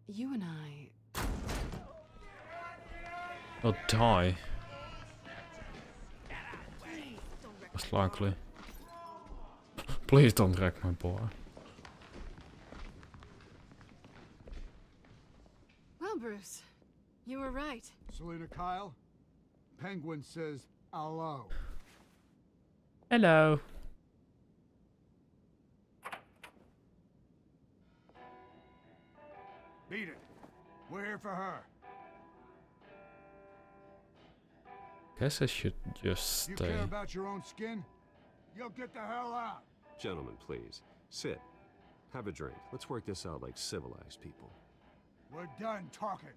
You and I... I'll die. Most likely. Please don't wreck my boy. Well, Bruce, you were right. Selena Kyle, Penguin says hello. Hello. Beat it. We're here for her. Guess I should just You stay. care about your own skin? You'll get the hell out. Gentlemen, please. Sit. Have a drink. Let's work this out like civilized people. We're done talking.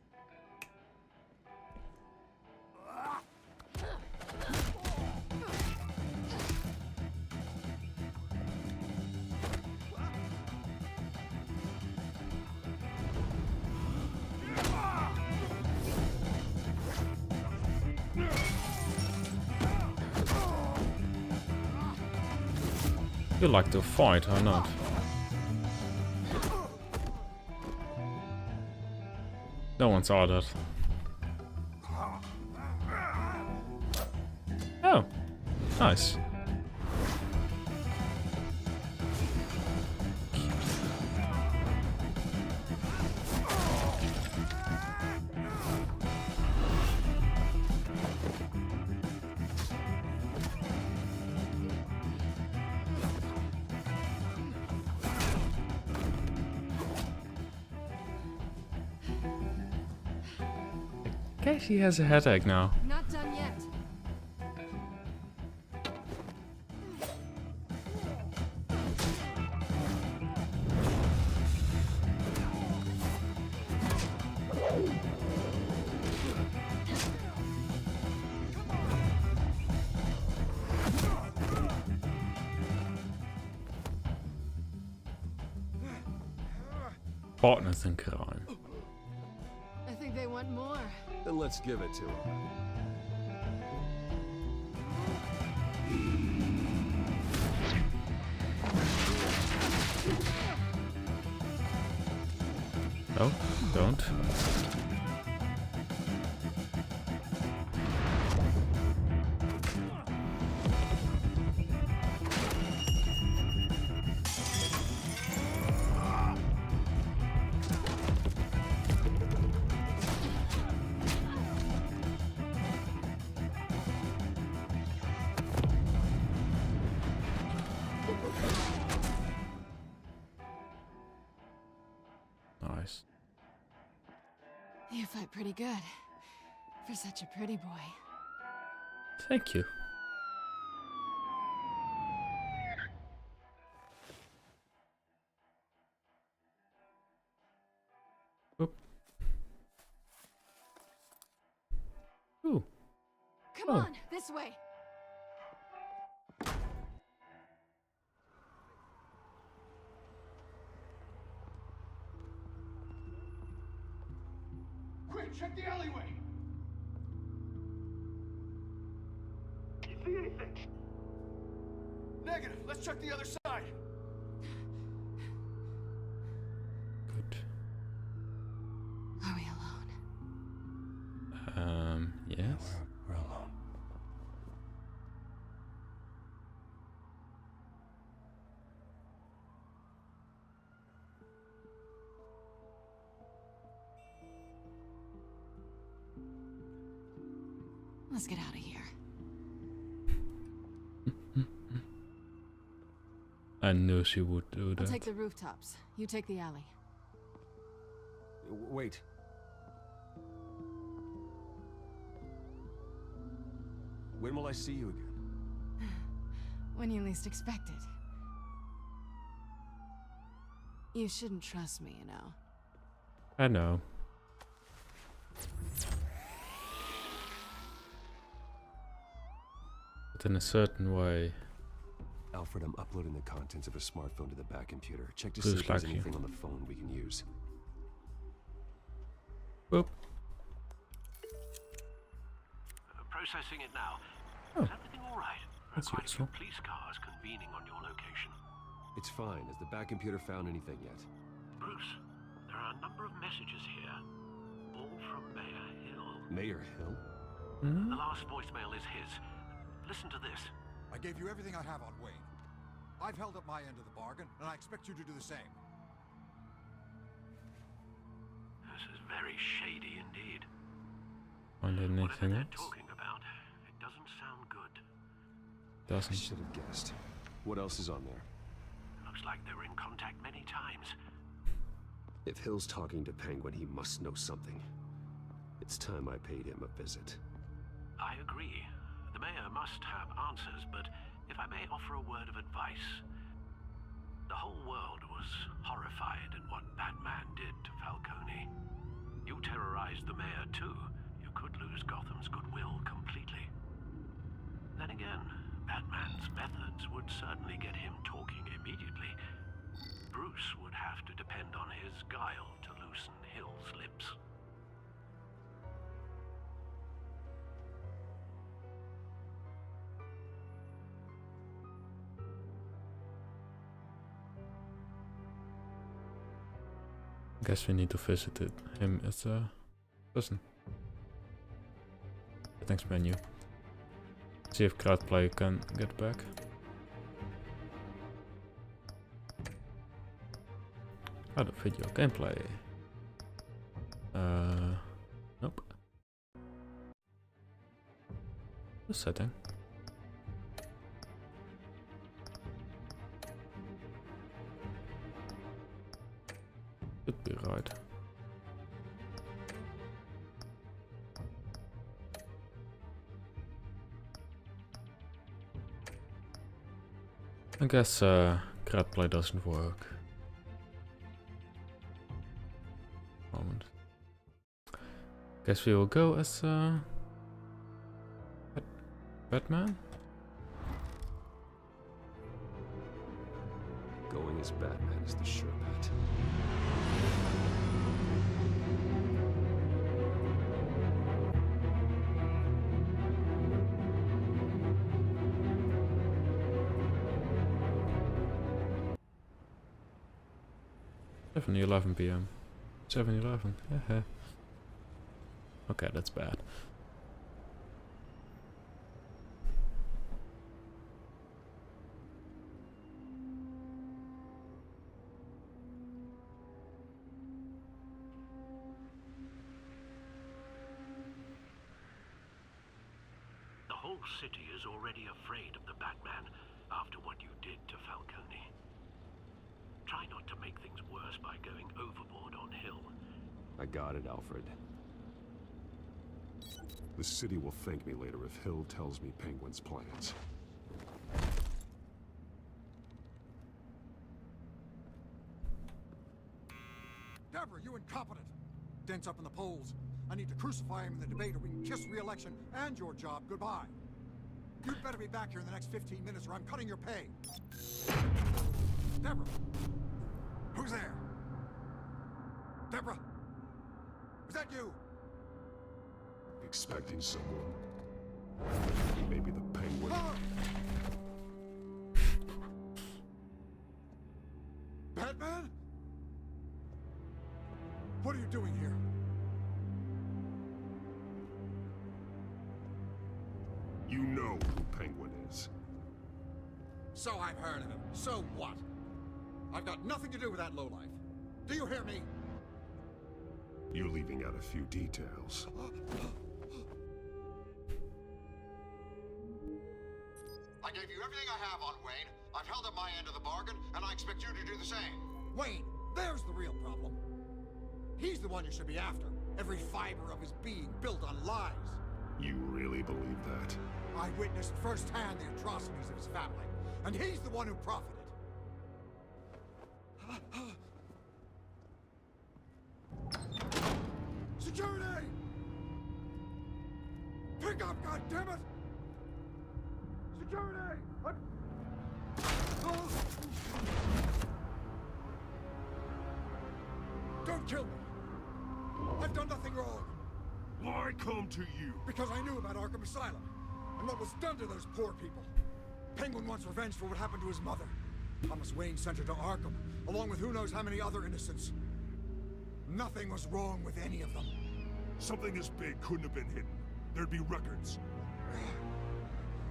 You like to fight or not? No one saw that. Oh, nice. Okay, she has a headache now. Not done yet. Partners in crime. I think they want more. Then let's give it to him. No, don't. fight pretty good. For such a pretty boy. Thank you. Oop. Ooh. Come on, this way. Quick, check the alleyway. You see anything? Negative. Let's check the other side. Good. Are we alone? Yes. We're alone. Let's get out of here. I knew she would do I'll that. take the rooftops. You take the alley. Wait. When will I see you again? When you least expect it. You shouldn't trust me, you know. I know. But in a certain way. Alfred, I'm uploading the contents of a smartphone to the back computer. Check to Please see if there's like you. anything on the phone we can use. Boop. Processing it now. Oh. Is everything all right? That's Quite a few useful. police cars convening on your location. It's fine. Has the back computer found anything yet? Bruce, there are a number of messages here, all from Mayor Hill. Mayor Hill? Hmm? The last voicemail is his. Listen to this. I gave you everything I have on Wayne. I've held up my end of the bargain, and I expect you to do the same. This is very shady indeed. Find Whatever anything they're else? talking about, it doesn't sound good. I Doesn't. should have guessed. What else is on there? Looks like they were in contact many times. If Hill's talking to Penguin, he must know something. It's time I paid him a visit. I agree. The mayor must have answers, but if I may offer a word of advice. The whole world was horrified at what Batman did to Falcone. You terrorized the mayor too. You could lose Gotham's goodwill completely. Then again, Batman's methods would certainly get him talking immediately. Bruce would have to depend on his guile to loosen Hill's lips. Guess we need to visit him as a person. Settings menu. See if crowdplay can get back. Out of video gameplay. Nope. The setting. Should be right. I guess crowdplay doesn't work. Moment. Guess we will go as Batman. Going as Batman is the sure bet. $7:11 p.m. 7:11. Yeah. Okay, that's bad. The whole city is already afraid of the Batman after what you did to Falcone. Try not to make things worse by going overboard on Hill. I got it, Alfred. The city will thank me later if Hill tells me Penguin's plans. Deborah, you incompetent! Dent's up in the polls. I need to crucify him in the debate or we can kiss re-election and your job goodbye. You'd better be back here in the next 15 minutes or I'm cutting your pay. Deborah! Who's there? Deborah! Is that you? Expecting someone. Maybe the Penguin. Batman? What are you doing here? You know who Penguin is. So I've heard of him. So what? I've got nothing to do with that lowlife. Do you hear me? You're leaving out a few details. I gave you everything I have on Wayne. I've held up my end of the bargain, and I expect you to do the same. Wayne, there's the real problem. He's the one you should be after. Every fiber of his being built on lies. You really believe that? I witnessed firsthand the atrocities of his family, and he's the one who profited. Security! Pick up, goddammit! Security! Don't kill me! I've done nothing wrong! Why come to you? Because I knew about Arkham Asylum, and what was done to those poor people. Penguin wants revenge for what happened to his mother. Thomas Wayne sent her to Arkham, along with who knows how many other innocents. Nothing was wrong with any of them. Something this big couldn't have been hidden. There'd be records.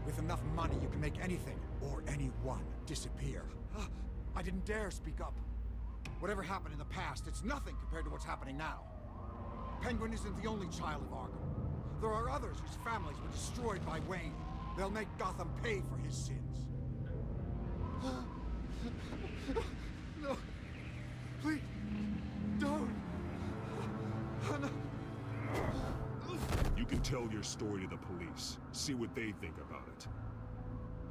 With enough money, you can make anything, or anyone, disappear. I didn't dare speak up. Whatever happened in the past, it's nothing compared to what's happening now. Penguin isn't the only child of Arkham. There are others whose families were destroyed by Wayne. They'll make Gotham pay for his sins. No. Please. Don't. No. You can tell your story to the police. See what they think about it.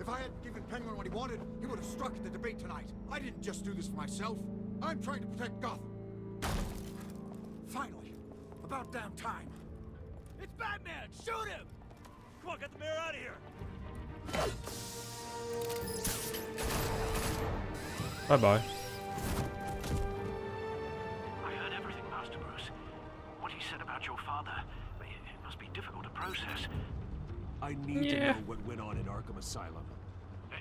If I hadn't given Penguin what he wanted, he would have struck at the debate tonight. I didn't just do this for myself. I'm trying to protect Gotham. Finally. About damn time. It's Batman! Shoot him! Come on, get the mayor out of here! Bye-bye. I heard everything, Master Bruce. What he said about your father, it must be difficult to process. I need to know what went on in Arkham Asylum.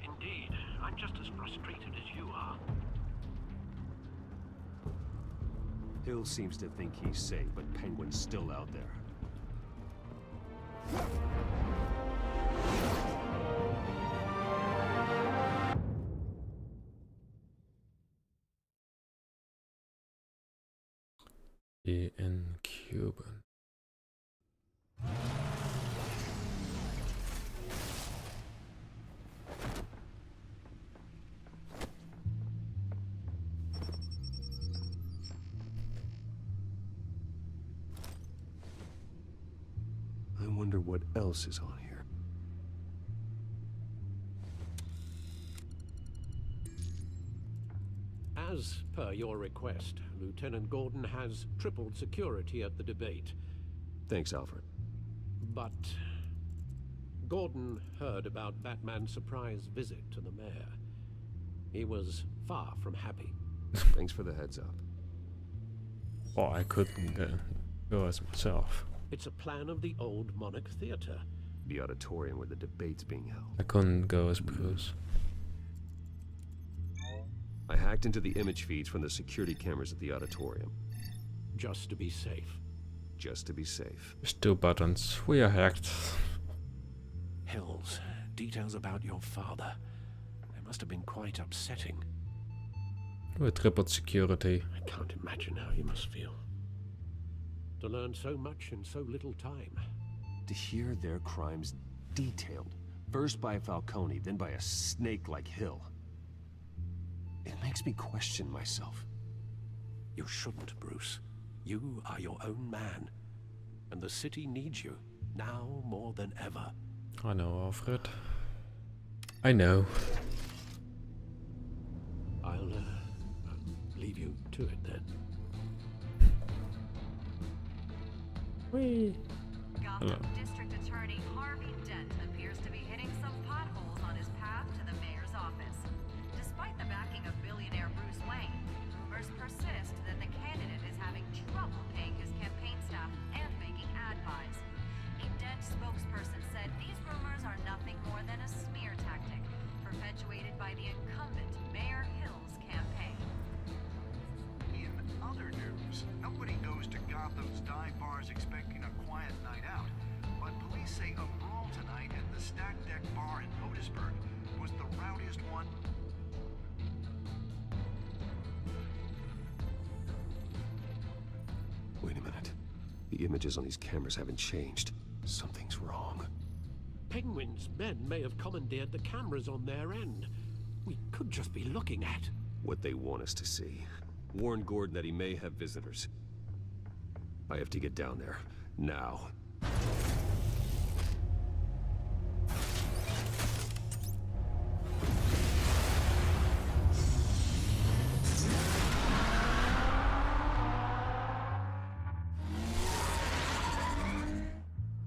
Indeed. I'm just as frustrated as you are. Hill seems to think he's safe, but Penguin's still out there. The Incuban. I wonder what else is on here. As per your request, Lieutenant Gordon has tripled security at the debate. Thanks, Alfred. But Gordon heard about Batman's surprise visit to the mayor. He was far from happy. Thanks for the heads up. Oh, I couldn't go as myself. It's a plan of the old Monarch Theater. The auditorium where the debate's being held. I couldn't go as Bruce. I hacked into the image feeds from the security cameras at the auditorium. Just to be safe. Just to be safe. There's 2 buttons. We are hacked. Hills, details about your father. They must have been quite upsetting. We tripled security. I can't imagine how you must feel. To learn so much in so little time. To hear their crimes detailed, first by Falcone, then by a snake like Hill. It makes me question myself. You shouldn't, Bruce. You are your own man. And the city needs you, now more than ever. I know, Alfred. I know. I'll leave you to it then. Whee! Gotham District Attorney Harvey Dent appears to be hitting some potholes on his path to the mayor's office. Despite the backing of billionaire Bruce Wayne, rumors persist that the candidate is having trouble paying his campaign staff and making ad buys. A Dent spokesperson said these rumors are nothing more than a smear tactic perpetuated by the incumbent Mayor Hill's campaign. In other news, nobody goes to Gotham's dive bars expecting a quiet night out, but police say a brawl tonight at the Stack Deck Bar in Otisburg was the rowdiest one. Wait a minute. The images on these cameras haven't changed. Something's wrong. Penguin's men may have commandeered the cameras on their end. We could just be looking at What they want us to see. Warn Gordon that he may have visitors. I have to get down there. Now.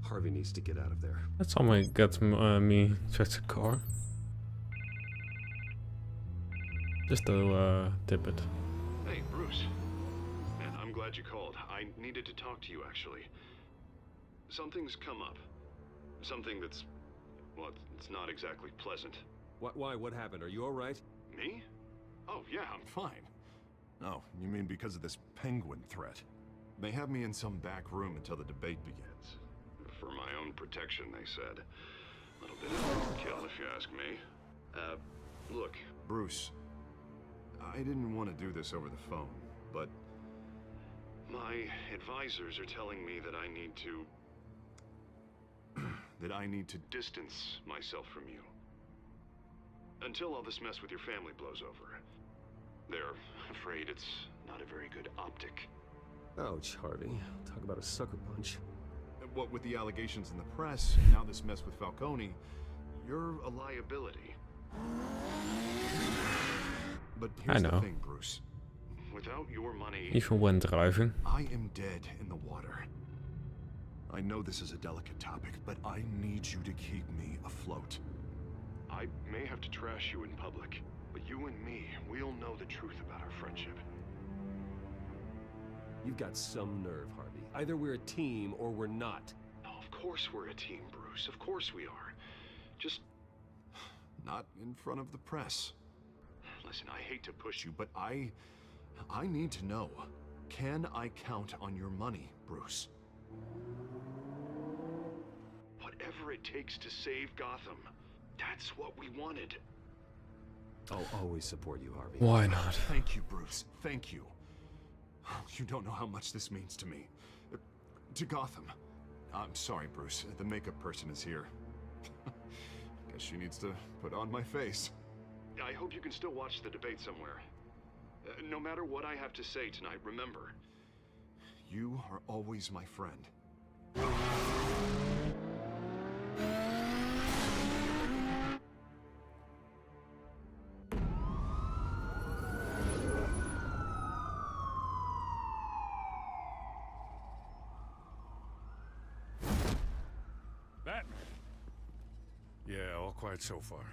Harvey needs to get out of there. Let someone get me check the car. Just to tip it. Hey, Bruce. Man, I'm glad you called. I needed to talk to you, actually. Something's come up. Something that's... well, it's not exactly pleasant. Why? What happened? Are you alright? Me? Oh, yeah, I'm fine. Oh, you mean because of this penguin threat? They have me in some back room until the debate begins. For my own protection, they said. A little bit of overkill, if you ask me. Look, Bruce. I didn't want to do this over the phone, but... my advisors are telling me that I need to... that I need to distance myself from you. Until all this mess with your family blows over. They're afraid it's not a very good optic. Ouch, Harvey. Talk about a sucker punch. What with the allegations in the press, and now this mess with Falcone, you're a liability. But here's the thing, Bruce. Without your money, Even when driving. I am dead in the water. I know this is a delicate topic, but I need you to keep me afloat. I may have to trash you in public, but you and me, we'll know the truth about our friendship. You've got some nerve, Harvey. Either we're a team or we're not. Oh, of course we're a team, Bruce. Of course we are. Just not in front of the press. Listen, I hate to push you, but I need to know. Can I count on your money, Bruce? Whatever it takes to save Gotham. That's what we wanted. I'll always support you, Harvey. Why not? Thank you, Bruce. Thank you. You don't know how much this means to me. To Gotham. I'm sorry, Bruce. The makeup person is here. Guess she needs to put on my face. I hope you can still watch the debate somewhere. No matter what I have to say tonight, remember, you are always my friend. Batman. Yeah, all quiet so far.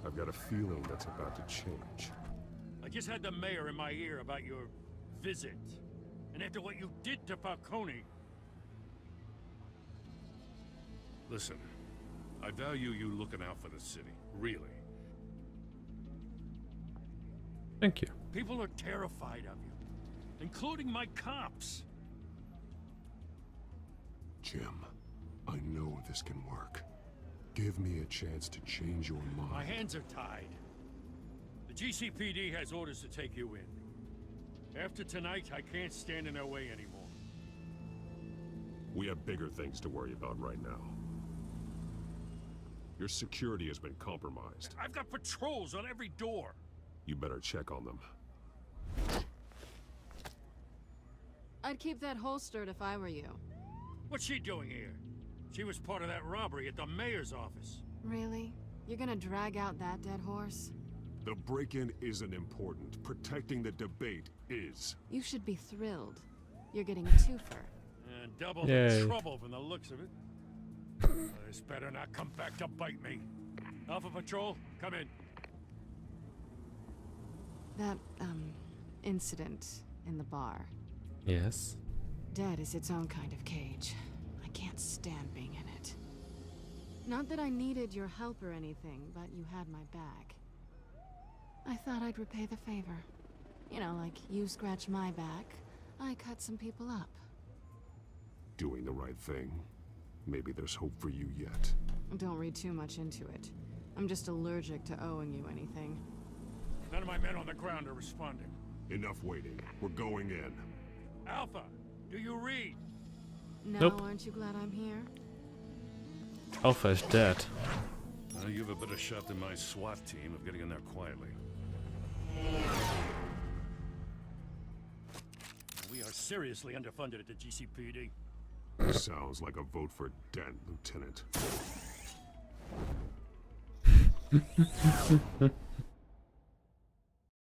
I've got a feeling that's about to change. I just had the mayor in my ear about your visit. And after what you did to Falcone... Listen, I value you looking out for the city. Really. Thank you. People are terrified of you. Including my cops. Jim, I know this can work. Give me a chance to change your mind. My hands are tied. The GCPD has orders to take you in. After tonight, I can't stand in their way anymore. We have bigger things to worry about right now. Your security has been compromised. I've got patrols on every door. You better check on them. I'd keep that holstered if I were you. What's she doing here? She was part of that robbery at the mayor's office. Really? You're gonna drag out that dead horse? The break-in isn't important. Protecting the debate is. You should be thrilled. You're getting a twofer. And double the trouble from the looks of it. This better not come back to bite me. Alpha Patrol, come in. That, incident in the bar. Yes. Dead is its own kind of cage. I can't stand being in it. Not that I needed your help or anything, but you had my back. I thought I'd repay the favor. You know, like you scratch my back, I cut some people up. Doing the right thing. Maybe there's hope for you yet. Don't read too much into it. I'm just allergic to owing you anything. None of my men on the ground are responding. Enough waiting. We're going in. Alpha, do you read? No, Nope. aren't you glad I'm here? Alpha is dead. You have a better shot than my SWAT team of getting in there quietly. We are seriously underfunded at the GCPD. Sounds like a vote for Dent, Lieutenant.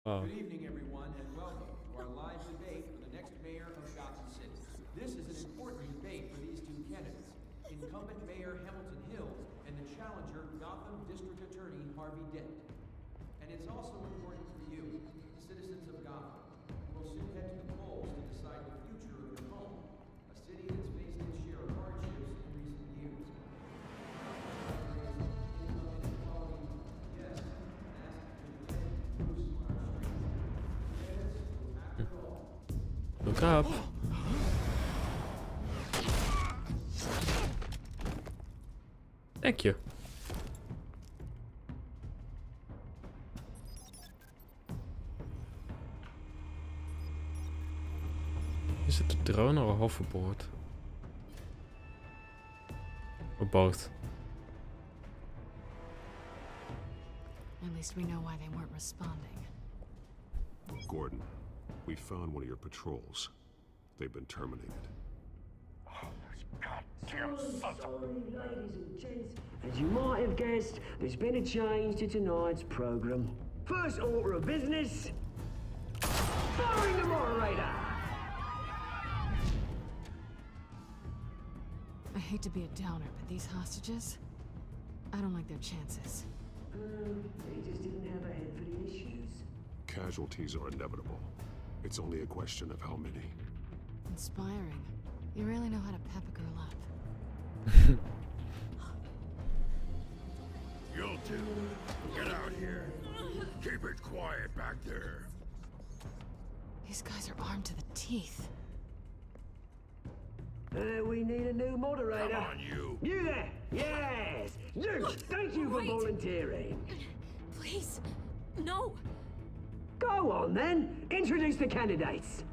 Oh. Good evening, everyone, and welcome to our live debate for the next mayor of Gotham City. This is an important debate for these two candidates, incumbent Mayor Hamilton Hills and the challenger Gotham District Attorney Harvey Dent. And it's also important for you, citizens of Gotham, who will soon head to the polls to decide the future of your home, a city that's faced its share of hardships in recent years. Income inequality, yes, Look up. Thank you. Is it a drone or a hoverboard? Or both? At least we know why they weren't responding. Gordon, we found one of your patrols. They've been terminated. Goddamn sons of... ladies and gents. As you might have guessed, there's been a change to tonight's program. First order of business, firing the moderator. I hate to be a downer, but these hostages, I don't like their chances. They just didn't have a head for the issues. Casualties are inevitable. It's only a question of how many. Inspiring. You really know how to pep a girl up. You'll do. Get out here. Keep it quiet back there. These guys are armed to the teeth. We need a new moderator. Come on, you. You there? Yes. You. Thank you for volunteering. Please, no. Go on then. Introduce the candidates.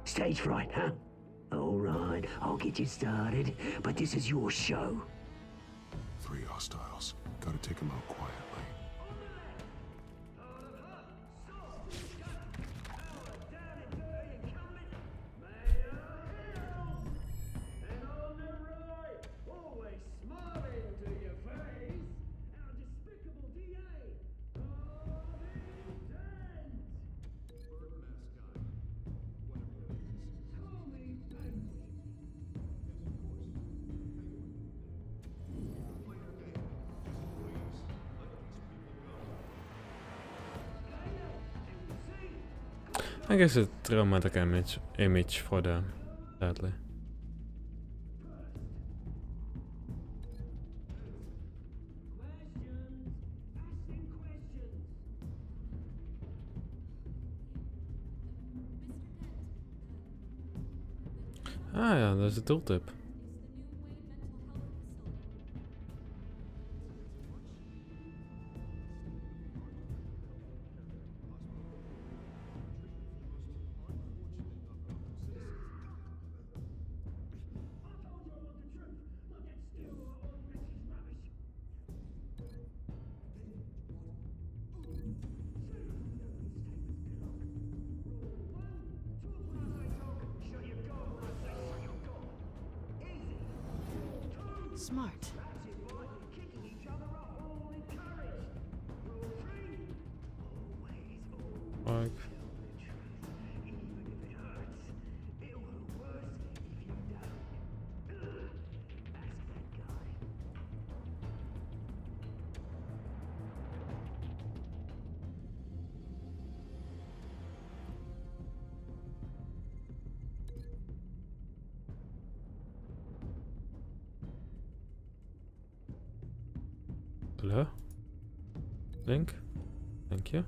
Stage fright, huh? All right, I'll get you started, but this is your show. 3 hostiles. Gotta take them out quietly. I guess a traumatic image for them, sadly. Ah ja, dat is de tooltip. Smart. Like. Hello? Link? Thank you.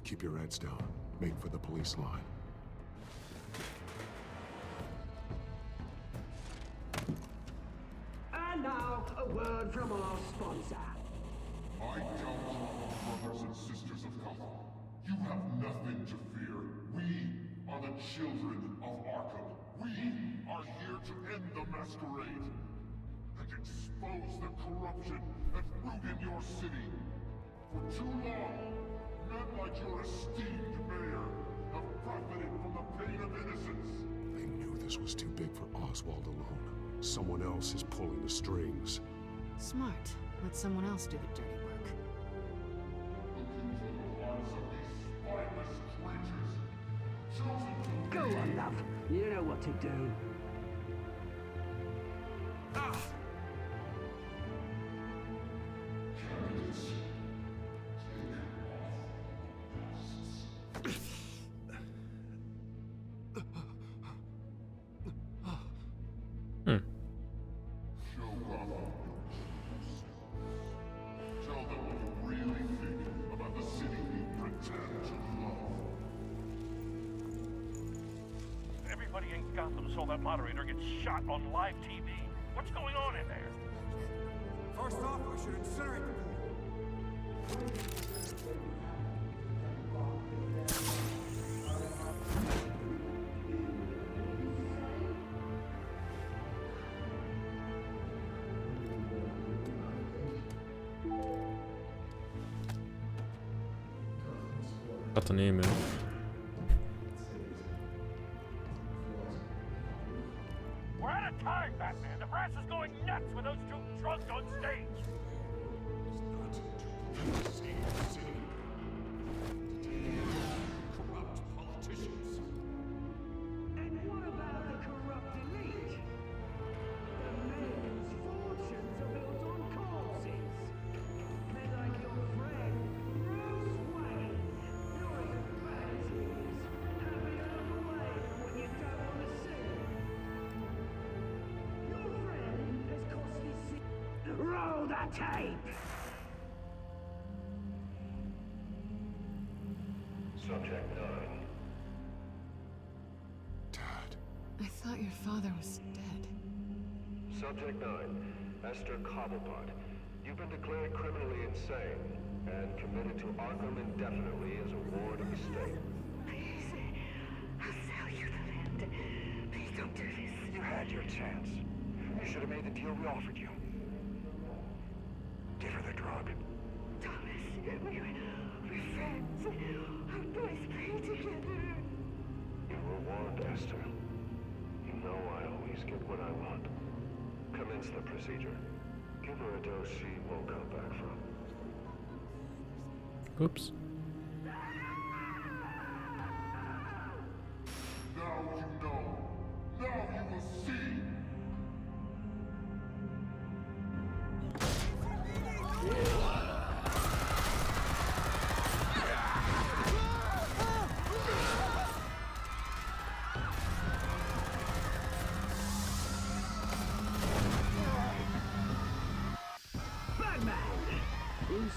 Keep your heads down. Make for the police line. And now, a word from our sponsor. My Telltale brothers and sisters of Gotham, you have nothing to fear. We are the children of Arkham. We are here to end the masquerade and expose the corruption that root in your city. For too long, men like your esteemed mayor have profited from the pain of innocence. They knew this was too big for Oswald alone. Someone else is pulling the strings. Smart. Let someone else do the dirty work. Go on, love. You know what to do. Tell them what you really think about the city you pretend to love. Everybody in Gotham saw that moderator get shot on live TV. What's going on in there? First off, we should incinerate the Got an email. We're out of time, Batman. The brass is going nuts with those two drunks on stage. Corrupt politicians. And what about the corrupt elite? The men's fortunes are built on corpses. Men like your friend, Bruce Wayne, you're as bad as he is. Happy to look away when you don't want to see. Your friend has cost me Roll the tape! Subject 9. I thought your father was dead. Subject 9, Esther Cobblepot. You've been declared criminally insane and committed to Arkham indefinitely as a ward of the state. Please, I'll sell you the land. Please don't do this. You had your chance. You should have made the deal we offered you. Give her the drug. Thomas, we're friends. Our boys play together. You were warned, Esther. You know I always get what I want. Commence the procedure. Give her a dose she won't come back from. Oops. Now you know. Now you will see.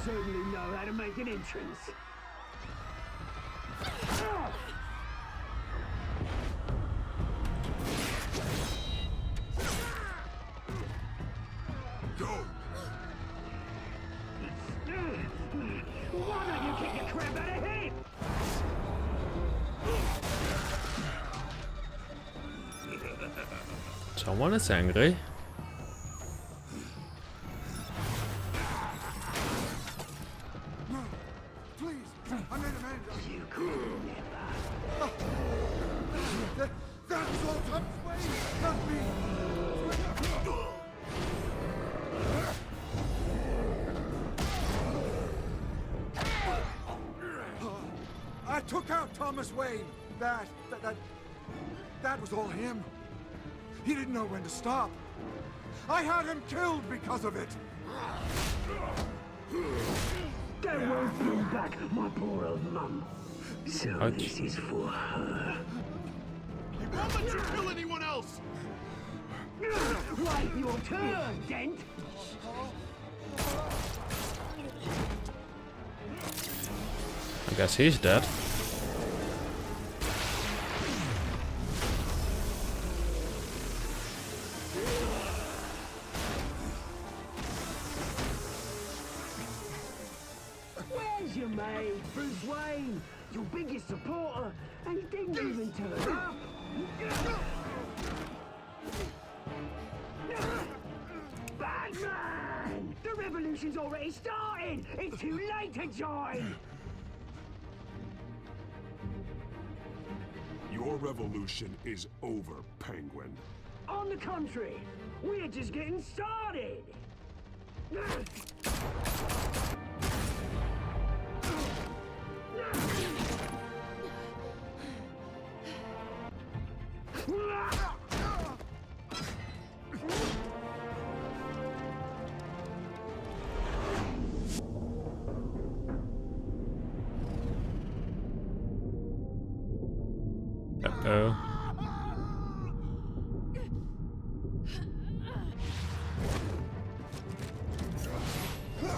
certainly know how to make an entrance. Go! Why don't you kick the crap out of him? Someone is angry. Please, I made amends. You could never. That was all Tom's way, not me. I took out Thomas Wayne. That was all him. He didn't know when to stop. I had him killed because of it. That won't bring back my poor old mum. So Ouch. this is for her. He won't let you kill anyone else! Wait your turn, Dent! I guess he's dead. Where's your mate, Bruce Wayne? Your biggest supporter, and he didn't even turn up. Batman! The revolution's already started! It's too late to join! Your revolution is over, Penguin. On the contrary, we're just getting started! Uh-oh.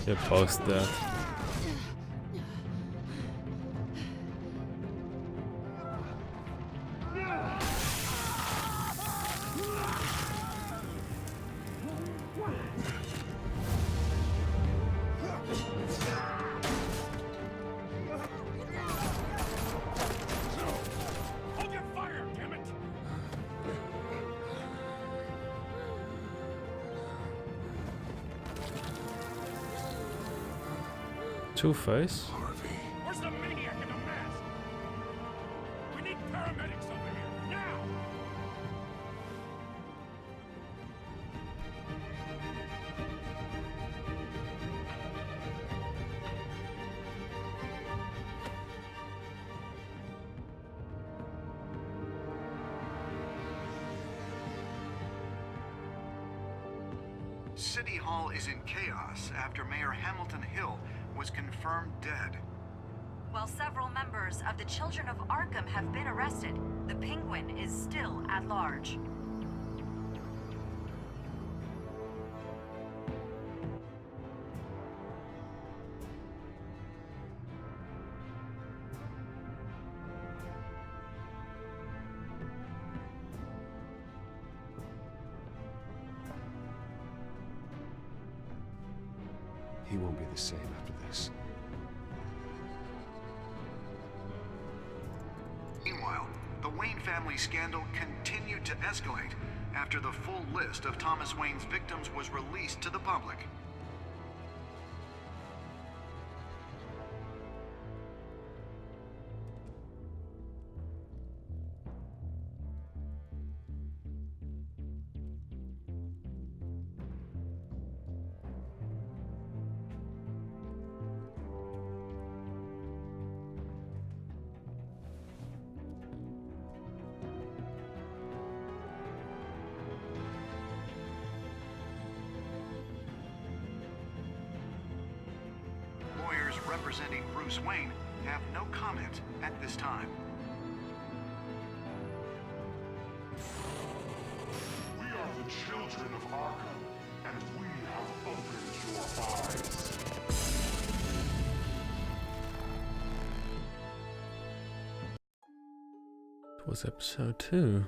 You're post that. Hold your fire, damn it! Two-Face? Where's the maniac in the mask? We need paramedics over here, now! City Hall is in chaos after Mayor Hamilton Hill was confirmed dead. While several members of the Children of Arkham have been arrested, the Penguin is still at large. He won't be the same after this. Meanwhile, the Wayne family scandal continued to escalate after the full list of Thomas Wayne's victims was released to the public. Lawyers representing Bruce Wayne have no comment at this time. We are the children of Arkham, and we have opened your eyes. was episode 2.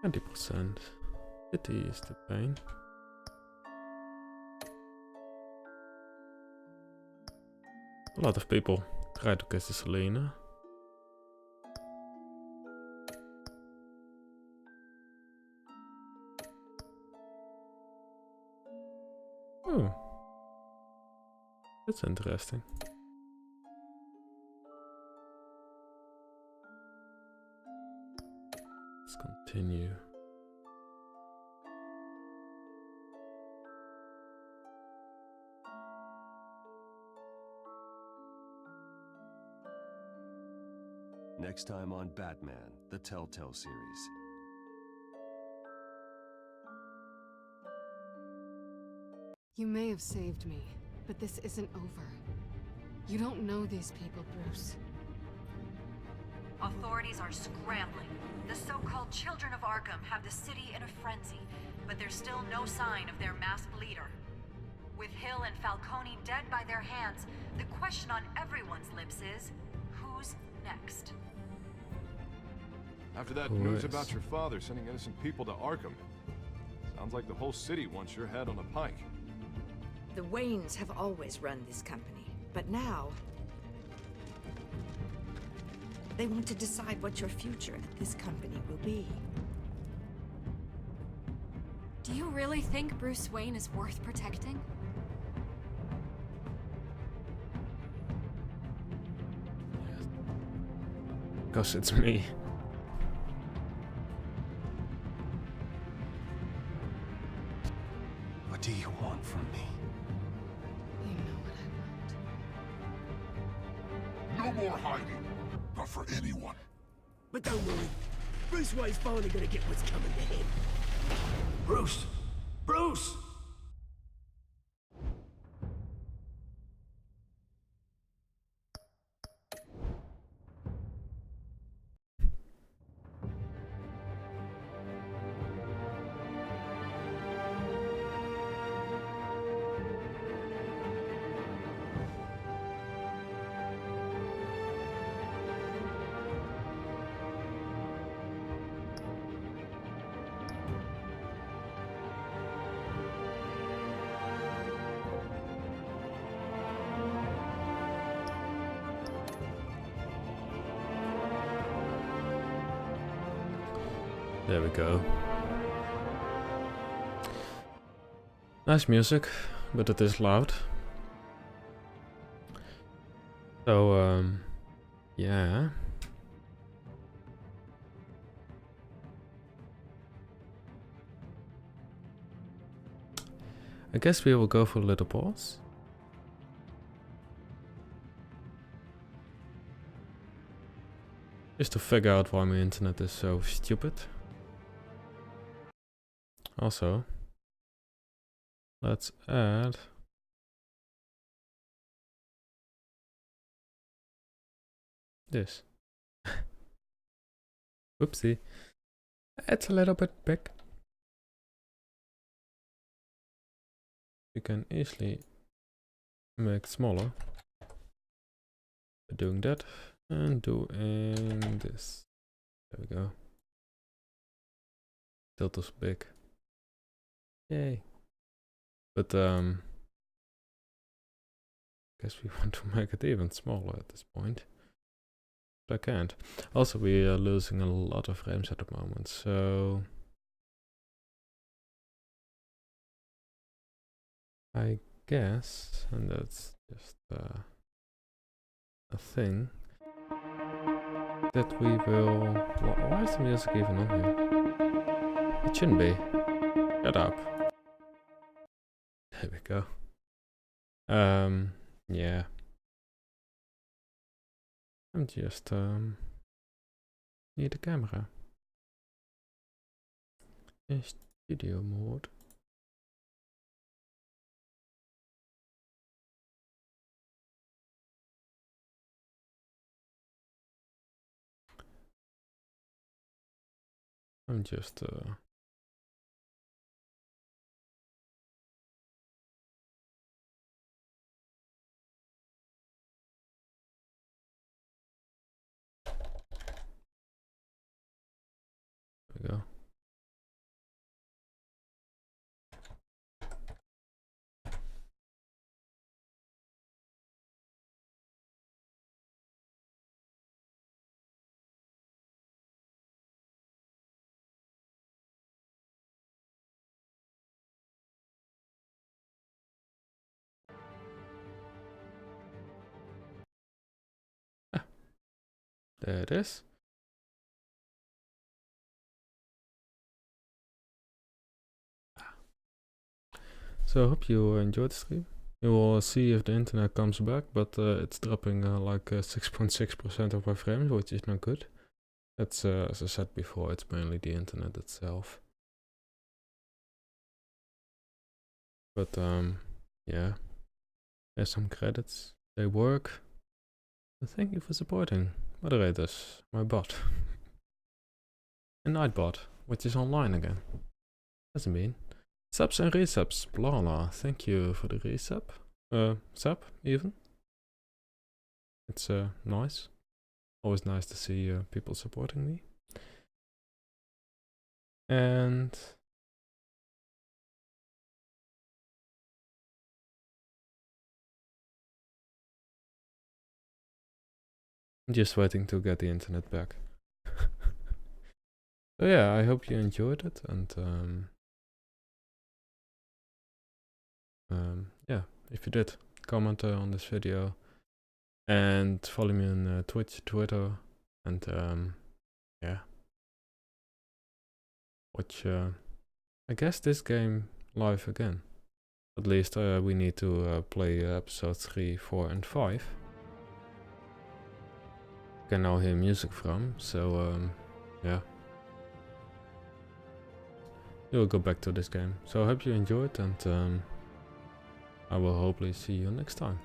%. City is the pain. A lot of people try to catch the Selena. Oh, that's interesting. Let's continue. Next time on Batman, the Telltale series. You may have saved me, but this isn't over. You don't know these people, Bruce. Authorities are scrambling. The so-called Children of Arkham have the city in a frenzy, but there's still no sign of their masked leader. With Hill and Falcone dead by their hands, the question on everyone's lips is, who's next? After that Who news is? about your father sending innocent people to Arkham, sounds like the whole city wants your head on a pike. The Waynes have always run this company, but now they want to decide what your future at this company will be. Do you really think Bruce Wayne is worth protecting? Because it's me. What do you want from me? You know what I want. No more hiding. Not for anyone. But don't worry. Bruce Wayne's finally gonna get what's coming to him. Bruce! Bruce! There we go. Nice music, but it is loud. So, yeah. I guess we will go for a little pause. Just to figure out why my internet is so stupid. Also, let's add this. Whoopsie. It's a little bit big. You can easily make it smaller by doing that and doing this. There we go. Tiltle's big. Yay. But guess we want to make it even smaller at this point. But I can't. Also, we are losing a lot of frames at the moment, so I guess, and that's just a thing, that we will... Why is the music even on here? It shouldn't be. Shut up. There we go. Yeah. I'm just need a camera. In studio mode. I'm just There it is. So I hope you enjoyed the stream. We will see if the internet comes back, but it's dropping like 6.6% of my frames, which is not good. That's, as I said before, it's mainly the internet itself. But yeah, there's some credits. They work. But thank you for supporting. Moderators, my bot. A Nightbot, which is online again. Doesn't mean. Subs and resubs, blah blah. Thank you for the resub. Sub, even. It's nice. Always nice to see people supporting me. And I'm just waiting to get the internet back. So yeah, I hope you enjoyed it, and yeah, if you did, comment on this video, and follow me on Twitch, Twitter, and yeah, watch I guess this game live again. At least we need to play episodes 3, 4 and 5. I can now hear music from, so yeah. We'll go back to this game. So I hope you enjoyed, and I will hopefully see you next time.